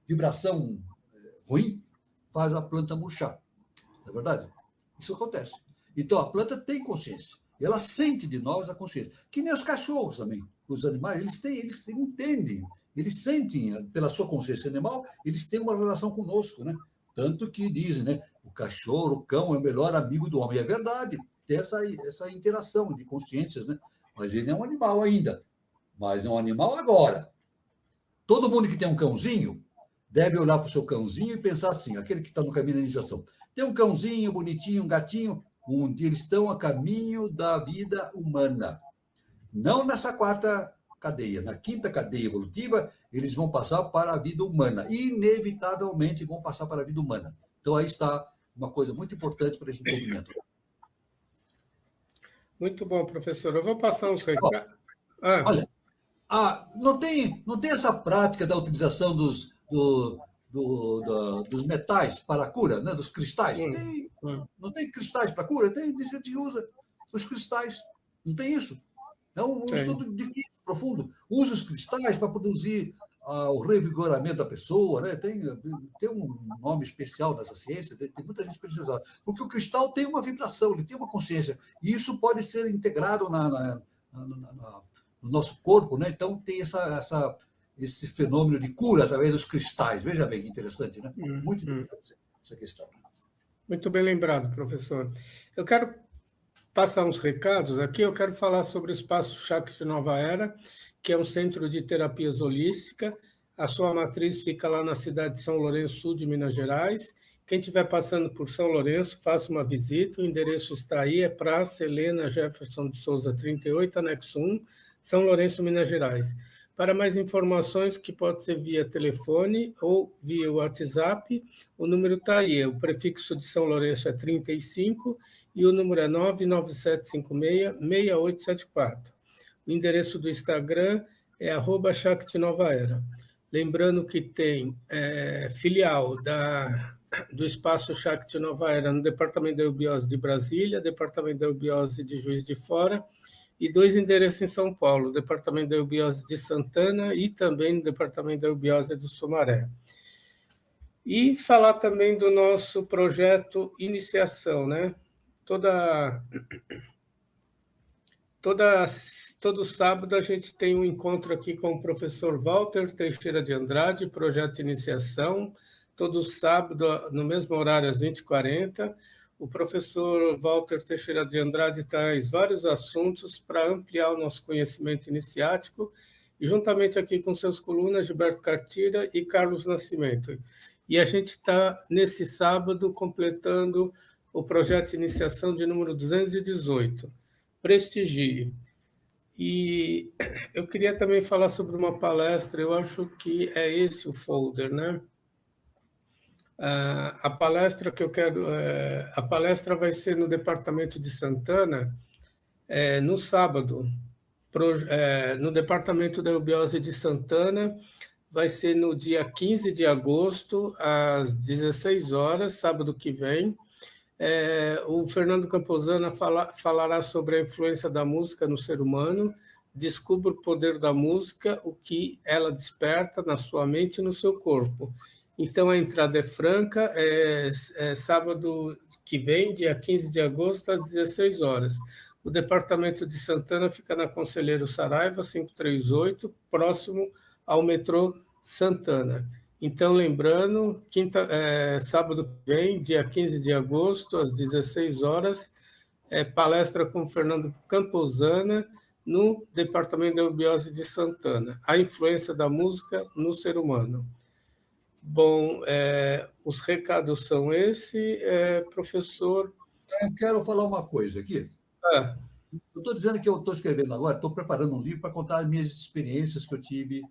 vibração ruim, faz a planta murchar. Não é verdade? Isso acontece. Então, a planta tem consciência. E ela sente de nós a consciência. Que nem os cachorros também. Os animais, eles entendem, eles sentem, pela sua consciência animal, eles têm uma relação conosco, né? Tanto que dizem, né? O cachorro, o cão é o melhor amigo do homem. E é verdade, tem essa interação de consciências, né? Mas ele é um animal ainda. Mas é um animal agora. Todo mundo que tem um cãozinho deve olhar para o seu cãozinho e pensar assim, aquele que está no caminho da iniciação. Tem um cãozinho bonitinho, um gatinho, onde eles estão a caminho da vida humana. Não nessa quarta cadeia. Na quinta cadeia evolutiva, eles vão passar para a vida humana. Inevitavelmente vão passar para a vida humana. Então, aí está uma coisa muito importante para esse entendimento. Muito bom, professor. Eu vou passar uns recados. Olha, não tem essa prática da utilização dos metais para a cura, né? Dos cristais. Não tem cristais para cura? Tem gente que usa os cristais. Não tem isso? É um estudo difícil, profundo. Usa os cristais para produzir o revigoramento da pessoa, né? Tem um nome especial nessa ciência, tem muita gente especializada. Porque o cristal tem uma vibração, ele tem uma consciência. E isso pode ser integrado no nosso corpo, né? Então tem esse fenômeno de cura através dos cristais. Veja bem que interessante, né? Muito interessante essa questão. Muito bem lembrado, professor. Eu quero passar uns recados aqui. Eu quero falar sobre o Espaço Chakra Nova Era, que é um centro de terapias holística. A sua matriz fica lá na cidade de São Lourenço, sul de Minas Gerais, Quem estiver passando por São Lourenço, faça uma visita. O endereço está aí, é Praça Helena Jefferson de Souza, 38, anexo 1, São Lourenço, Minas Gerais. Para mais informações, que pode ser via telefone ou via WhatsApp, o número está aí. O prefixo de São Lourenço é 35 e o número é 99756-6874. O endereço do Instagram é @ShaktiNovaEra. Lembrando que tem filial do Espaço Shakti Nova Era no Departamento da Eubiose de Brasília, Departamento da Eubiose de Juiz de Fora, e 2 endereços em São Paulo, Departamento da Eubiose de Santana e também no Departamento da Eubiose do Sumaré. E falar também do nosso projeto Iniciação, né? Todo sábado a gente tem um encontro aqui com o professor Walter Teixeira de Andrade, projeto Iniciação, todo sábado, no mesmo horário, às 20h40. O professor Walter Teixeira de Andrade traz vários assuntos para ampliar o nosso conhecimento iniciático, e juntamente aqui com seus colunas, Gilberto Cartira e Carlos Nascimento. E a gente está, nesse sábado, completando o projeto de iniciação de número 218. Prestigie. E eu queria também falar sobre uma palestra, eu acho que é esse o folder, né? A palestra que eu quero, a palestra vai ser no Departamento de Santana, no sábado, no Departamento da Eubiose de Santana, vai ser no dia 15 de agosto, às 16 horas, sábado que vem. O Fernando Camposana falará sobre a influência da música no ser humano, descubra o poder da música, o que ela desperta na sua mente e no seu corpo. Então, a entrada é franca, sábado que vem, dia 15 de agosto, às 16 horas. O Departamento de Santana fica na Conselheiro Saraiva, 538, próximo ao metrô Santana. Então, lembrando, sábado que vem, dia 15 de agosto, às 16 horas, palestra com Fernando Camposana, no Departamento da Eubiose de Santana, a influência da música no ser humano. Bom, os recados são esse, professor. Eu quero falar uma coisa aqui. Eu estou dizendo que eu estou escrevendo agora, estou preparando um livro para contar as minhas experiências que eu tive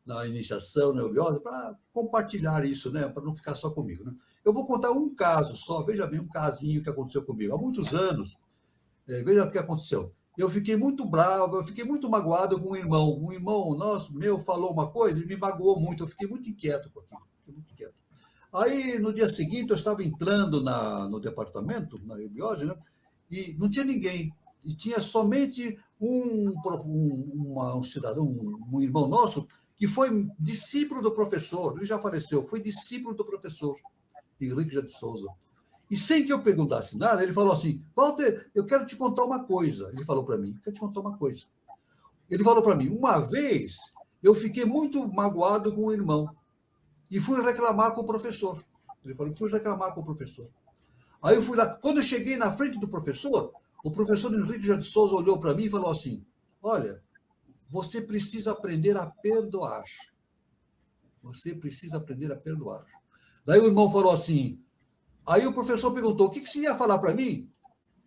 na iniciação, na eubiose, para compartilhar isso, né? Para não ficar só comigo, né? Eu vou contar um caso só, veja bem, um casinho que aconteceu comigo. Há muitos anos, veja o que aconteceu. Eu fiquei muito bravo, eu fiquei muito magoado com um irmão. Um irmão nosso, meu, falou uma coisa e me magoou muito. Eu fiquei muito inquieto com aquilo. Muito inquieto. Aí, no dia seguinte, eu estava entrando no departamento, na eubiose, né? E não tinha ninguém. E tinha somente um cidadão, um irmão nosso, que foi discípulo do professor. Ele já faleceu, foi discípulo do professor Henrique de Souza. E sem que eu perguntasse nada, ele falou assim: Walter, eu quero te contar uma coisa. Ele falou para mim: eu quero te contar uma coisa. Ele falou para mim: uma vez eu fiquei muito magoado com o irmão e fui reclamar com o professor. Ele falou: fui reclamar com o professor. Aí eu fui lá. Quando eu cheguei na frente do professor, o professor Henrique de Souza olhou para mim e falou assim: olha, você precisa aprender a perdoar. Você precisa aprender a perdoar. Daí o irmão falou assim. Aí o professor perguntou: o que você ia falar para mim?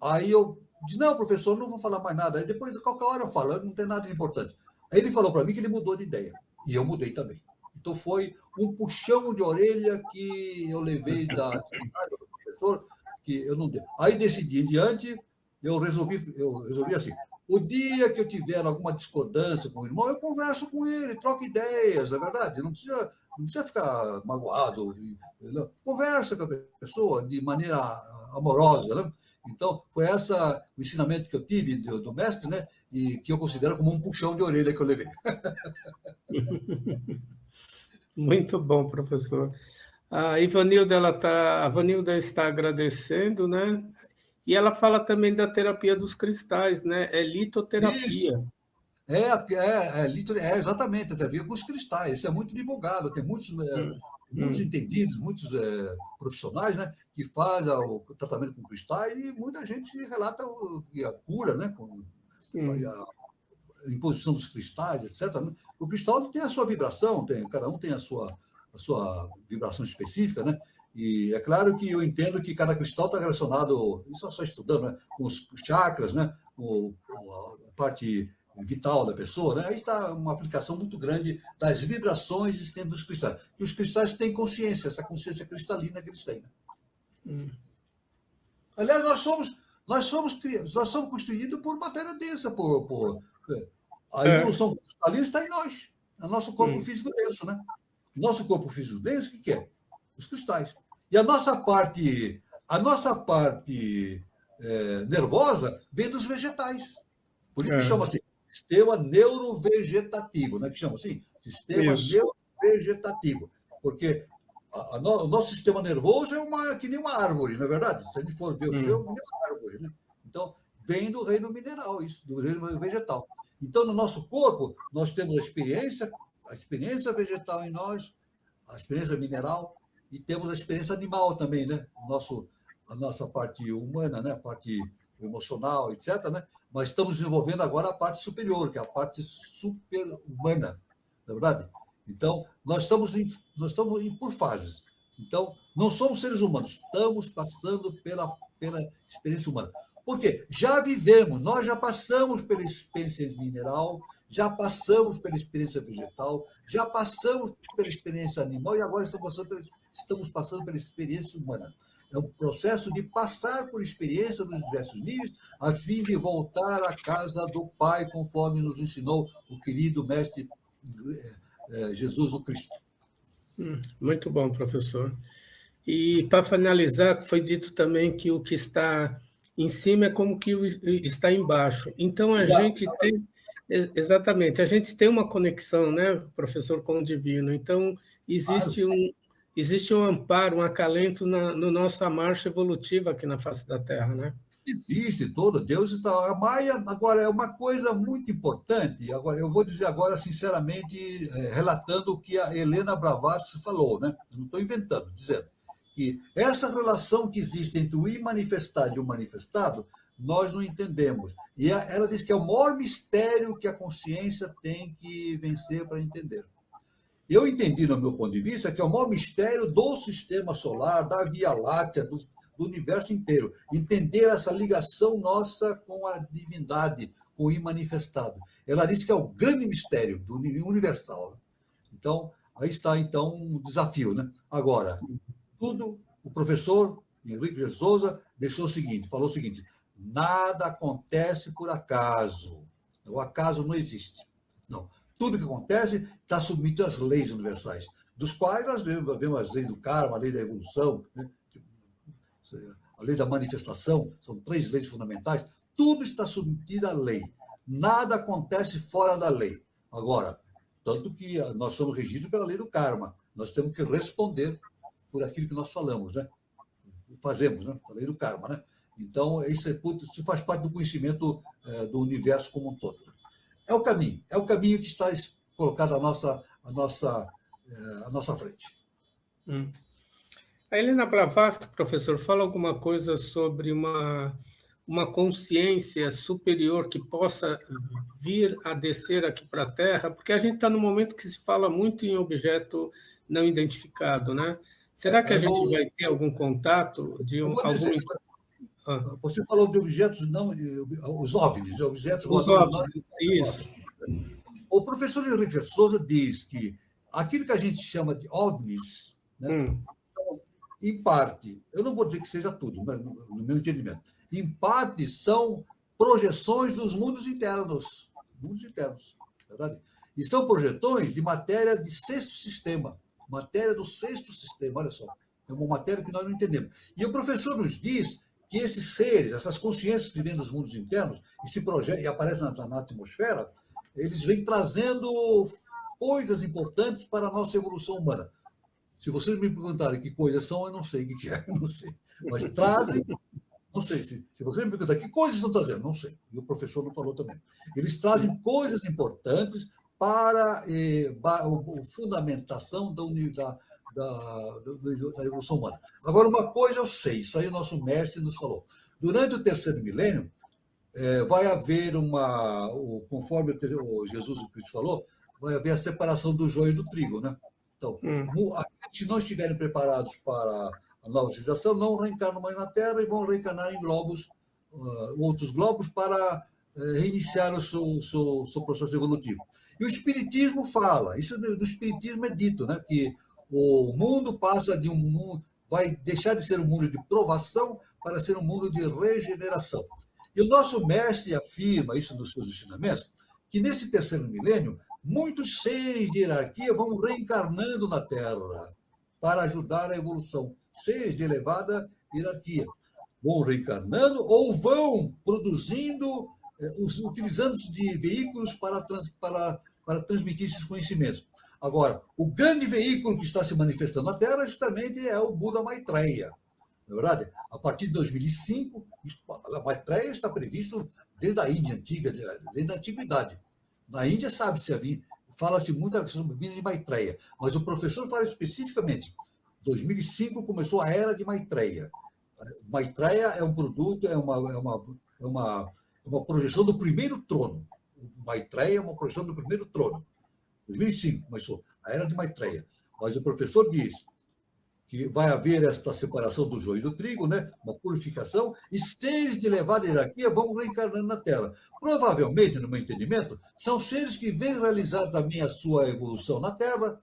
Aí eu disse: não, professor, não vou falar mais nada. Aí depois, qualquer hora eu falo, não tem nada de importante. Aí ele falou para mim que ele mudou de ideia. E eu mudei também. Então foi um puxão de orelha que eu levei da atividade do professor, que eu não dei. Aí desse dia em diante, eu resolvi assim: o dia que eu tiver alguma discordância com o irmão, eu converso com ele, troco ideias, é verdade? Não precisa ficar magoado. Não. Conversa com a pessoa de maneira amorosa, né? Então, foi esse o ensinamento que eu tive do mestre, né? E que eu considero como um puxão de orelha que eu levei. Muito bom, professor. A Ivanilda está agradecendo, né? E ela fala também da terapia dos cristais, né? É litoterapia. Isso. Exatamente, a terapia com os cristais. Isso é muito divulgado, tem muitos entendidos, muitos profissionais, né, que fazem o tratamento com cristais e muita gente se relata a cura, né, com a imposição dos cristais, etc. O cristal tem a sua vibração, cada um tem a sua vibração específica, né? E é claro que eu entendo que cada cristal está relacionado, isso é só estudando, né, com os chakras, né, com a parte vital da pessoa, né? Aí está uma aplicação muito grande das vibrações existentes dos cristais. E os cristais têm consciência, essa consciência cristalina que eles têm. Né? Aliás, nós somos constituídos por matéria densa, a evolução cristalina está em nós, no nosso corpo físico denso, né? Nosso corpo físico denso, o que é? Os cristais. E a nossa parte nervosa vem dos vegetais. Por isso que chama assim, sistema neurovegetativo, né? Que chama assim, sistema neurovegetativo. Porque o nosso sistema nervoso é que nem uma árvore, não é verdade? Se a gente for ver o seu, é uma árvore, né? Então, vem do reino mineral, isso, do reino vegetal. Então, no nosso corpo, nós temos a experiência vegetal em nós, a experiência mineral, e temos a experiência animal também, né? A nossa parte humana, né? A parte emocional, etc., né? Mas estamos desenvolvendo agora a parte superior, que é a parte super-humana, não é verdade? Então, nós estamos por fases. Então, não somos seres humanos, estamos passando pela experiência humana. Por quê? Já vivemos, nós já passamos pela experiência mineral, já passamos pela experiência vegetal, já passamos pela experiência animal e agora estamos passando pela experiência humana. É um processo de passar por experiência nos diversos níveis, a fim de voltar à casa do Pai, conforme nos ensinou o querido Mestre Jesus o Cristo. Muito bom, professor. E, para finalizar, foi dito também que o que está em cima é como que está embaixo. Então, a gente tem... Exatamente, a gente tem uma conexão, né, professor, com o divino. Então, existe um amparo, um acalento no nossa marcha evolutiva aqui na face da Terra, né? Existe todo, Deus está... Agora, é uma coisa muito importante, agora eu vou dizer agora, sinceramente, relatando o que a Helena Blavatsky falou, né? Não estou inventando, dizendo que essa relação que existe entre o imanifestado e o manifestado, nós não entendemos. E ela diz que é o maior mistério que a consciência tem que vencer para entender. Eu entendi, no meu ponto de vista, que é o maior mistério do sistema solar, da Via Láctea, do universo inteiro. Entender essa ligação nossa com a divindade, com o imanifestado. Ela diz que é o grande mistério do universal. Então, aí está, então, um desafio, né? Agora, o professor Henrique de Souza falou o seguinte, nada acontece por acaso. O acaso não existe. Não. Tudo que acontece está submetido às leis universais, dos quais nós vemos as leis do karma, a lei da evolução, né? A lei da manifestação, são 3 leis fundamentais, tudo está submetido à lei. Nada acontece fora da lei. Agora, tanto que nós somos regidos pela lei do karma, nós temos que responder por aquilo que nós falamos, né? Fazemos, né? A lei do karma, né? Então, isso faz parte do conhecimento do universo como um todo. É o caminho que está colocado à nossa frente. A Helena Blavatsky, professor, fala alguma coisa sobre uma consciência superior que possa vir a descer aqui para a Terra? Porque a gente está no momento que se fala muito em objeto não identificado, né? Será que a gente vai ter algum contato de Você falou de objetos não... Os OVNIs, objetos... Os OVNIs, isso. O professor Henrique de Souza diz que aquilo que a gente chama de OVNIs, né, em parte, eu não vou dizer que seja tudo, mas no meu entendimento, em parte são projeções dos mundos internos, verdade? E são projeções de matéria de sexto sistema, matéria do sexto sistema, olha só, é uma matéria que nós não entendemos. E o professor nos diz que esses seres, essas consciências que vêm dos mundos internos e se projetam e aparecem na atmosfera, eles vêm trazendo coisas importantes para a nossa evolução humana. Se vocês me perguntarem que coisas são, eu não sei o que é, não sei. Mas trazem, não sei. Se vocês me perguntarem que coisas estão trazendo, não sei. E o professor não falou também. Eles trazem coisas importantes para a fundamentação da evolução humana. Agora, uma coisa eu sei, isso aí o nosso mestre nos falou. Durante o terceiro milênio, vai haver conforme o Jesus Cristo falou, vai haver a separação do joio e do trigo, né? Então, se não estiverem preparados para a nova civilização, não reencarnam mais na Terra e vão reencarnar em globos, outros globos, para reiniciar o seu processo evolutivo. E o Espiritismo fala, isso do Espiritismo é dito, né, que o mundo passa de um mundo, vai deixar de ser um mundo de provação para ser um mundo de regeneração. E o nosso mestre afirma isso nos seus ensinamentos, que nesse terceiro milênio, muitos seres de hierarquia vão reencarnando na Terra para ajudar a evolução. Seres de elevada hierarquia vão reencarnando ou vão produzindo, utilizando-se de veículos para transmitir esses conhecimentos. Agora, o grande veículo que está se manifestando na Terra justamente é o Buda Maitreya. Na verdade, a partir de 2005, a Maitreya está previsto desde a Índia antiga, desde a antiguidade. Na Índia fala-se muito sobre a vida de Maitreya, mas o professor fala especificamente. 2005 começou a era de Maitreya. Maitreya é um produto, é uma projeção do primeiro trono. Maitreya é uma projeção do primeiro trono. 2005 começou a era de Maitreya. Mas o professor diz que vai haver esta separação do joio e do trigo, né? Uma purificação, e seres de elevada hierarquia vão reencarnando na Terra. Provavelmente, no meu entendimento, são seres que vêm realizar também a sua evolução na Terra,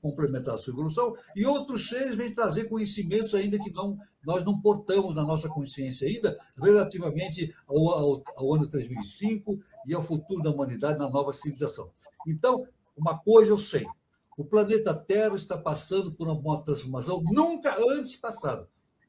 complementar a sua evolução, e outros seres vêm trazer conhecimentos ainda que nós não portamos na nossa consciência ainda, relativamente ao ano 3005 e ao futuro da humanidade na nova civilização. Então, uma coisa eu sei, o planeta Terra está passando por uma transformação nunca antes passada.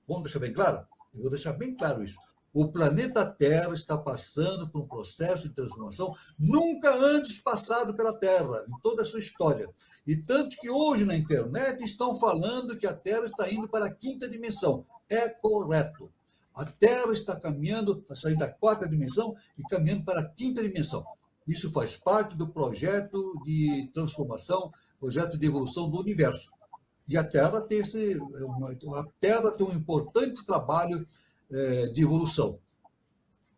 Vamos deixar bem claro? Eu vou deixar bem claro isso. O planeta Terra está passando por um processo de transformação nunca antes passado pela Terra, em toda a sua história. E tanto que hoje na internet estão falando que a Terra está indo para a quinta dimensão. É correto. A Terra está caminhando, está saindo da quarta dimensão e caminhando para a quinta dimensão. Isso faz parte do projeto de transformação, projeto de evolução do universo. E a Terra tem um importante trabalho de evolução.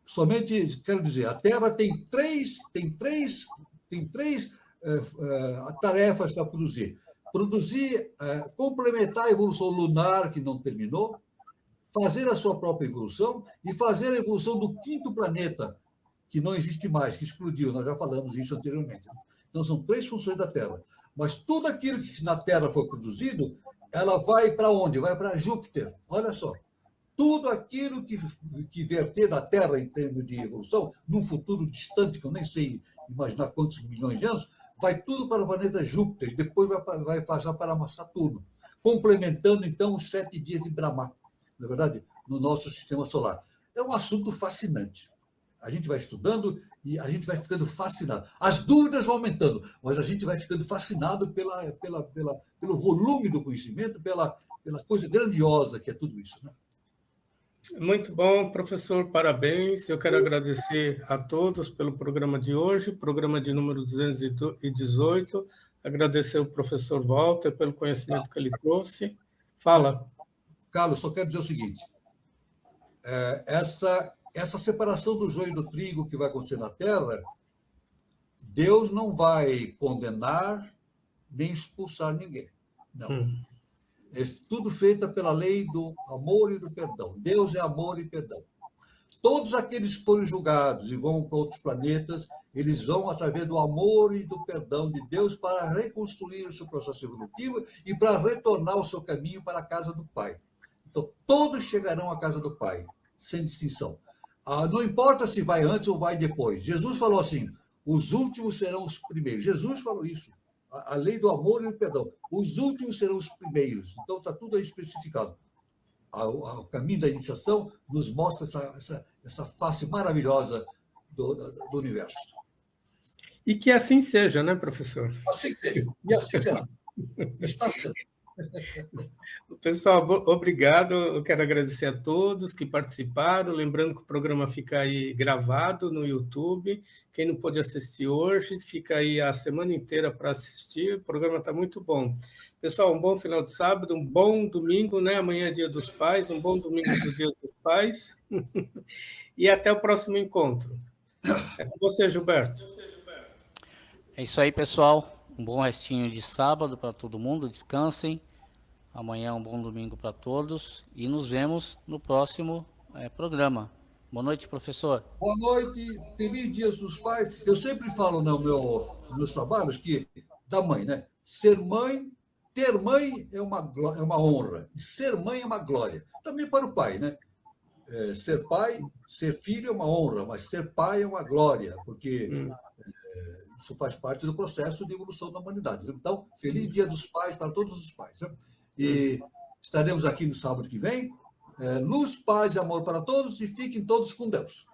Somente, quero dizer, a Terra tem três tarefas para produzir. Complementar a evolução lunar, que não terminou, fazer a sua própria evolução e fazer a evolução do quinto planeta, que não existe mais, que explodiu. Nós já falamos isso anteriormente. Então, são três funções da Terra. Mas tudo aquilo que na Terra foi produzido, ela vai para onde? Vai para Júpiter. Olha só. Tudo aquilo que verter da Terra em termos de evolução, num futuro distante, que eu nem sei imaginar quantos milhões de anos, vai tudo para o planeta Júpiter, e depois vai passar para Saturno, complementando, então, os 7 dias de Brahma, na verdade, no nosso sistema solar. É um assunto fascinante. A gente vai estudando e a gente vai ficando fascinado. As dúvidas vão aumentando, mas a gente vai ficando fascinado pelo volume do conhecimento, pela coisa grandiosa que é tudo isso, né? Muito bom, professor, parabéns. Eu quero agradecer a todos pelo programa de hoje, programa de número 218. Agradecer ao professor Walter pelo conhecimento que ele trouxe. Fala. Carlos, só quero dizer o seguinte. Essa separação do joio e do trigo que vai acontecer na Terra, Deus não vai condenar nem expulsar ninguém. Não. É tudo feito pela lei do amor e do perdão. Deus é amor e perdão. Todos aqueles que foram julgados e vão para outros planetas, eles vão através do amor e do perdão de Deus para reconstruir o seu processo evolutivo e para retornar o seu caminho para a casa do Pai. Então, todos chegarão à casa do Pai, sem distinção. Não importa se vai antes ou vai depois. Jesus falou assim, os últimos serão os primeiros. Jesus falou isso. A lei do amor e do perdão. Os últimos serão os primeiros. Então, está tudo aí especificado. O caminho da iniciação nos mostra essa face maravilhosa do universo. E que assim seja, né, professor? Assim seja. E assim será. Está sendo. Pessoal, obrigado. Eu quero agradecer a todos que participaram. Lembrando que o programa fica aí gravado no YouTube. Quem não pôde assistir hoje, fica aí a semana inteira para assistir. O programa está muito bom. Pessoal, um bom final de sábado, um bom domingo, né? Amanhã é Dia dos Pais, um bom domingo do Dia dos Pais. E até o próximo encontro. É com você, Gilberto. É isso aí, pessoal. Um bom restinho de sábado para todo mundo. Descansem. Amanhã um bom domingo para todos e nos vemos no próximo programa. Boa noite, professor. Boa noite, feliz Dia dos Pais. Eu sempre falo nos meus trabalhos que da mãe, né? Ter mãe é uma honra, e ser mãe é uma glória. Também para o pai, né? Ser pai, ser filho é uma honra, mas ser pai é uma glória, porque isso faz parte do processo de evolução da humanidade. Então, feliz Dia dos Pais para todos os pais. Né? E estaremos aqui no sábado que vem. Luz, paz e amor para todos e fiquem todos com Deus.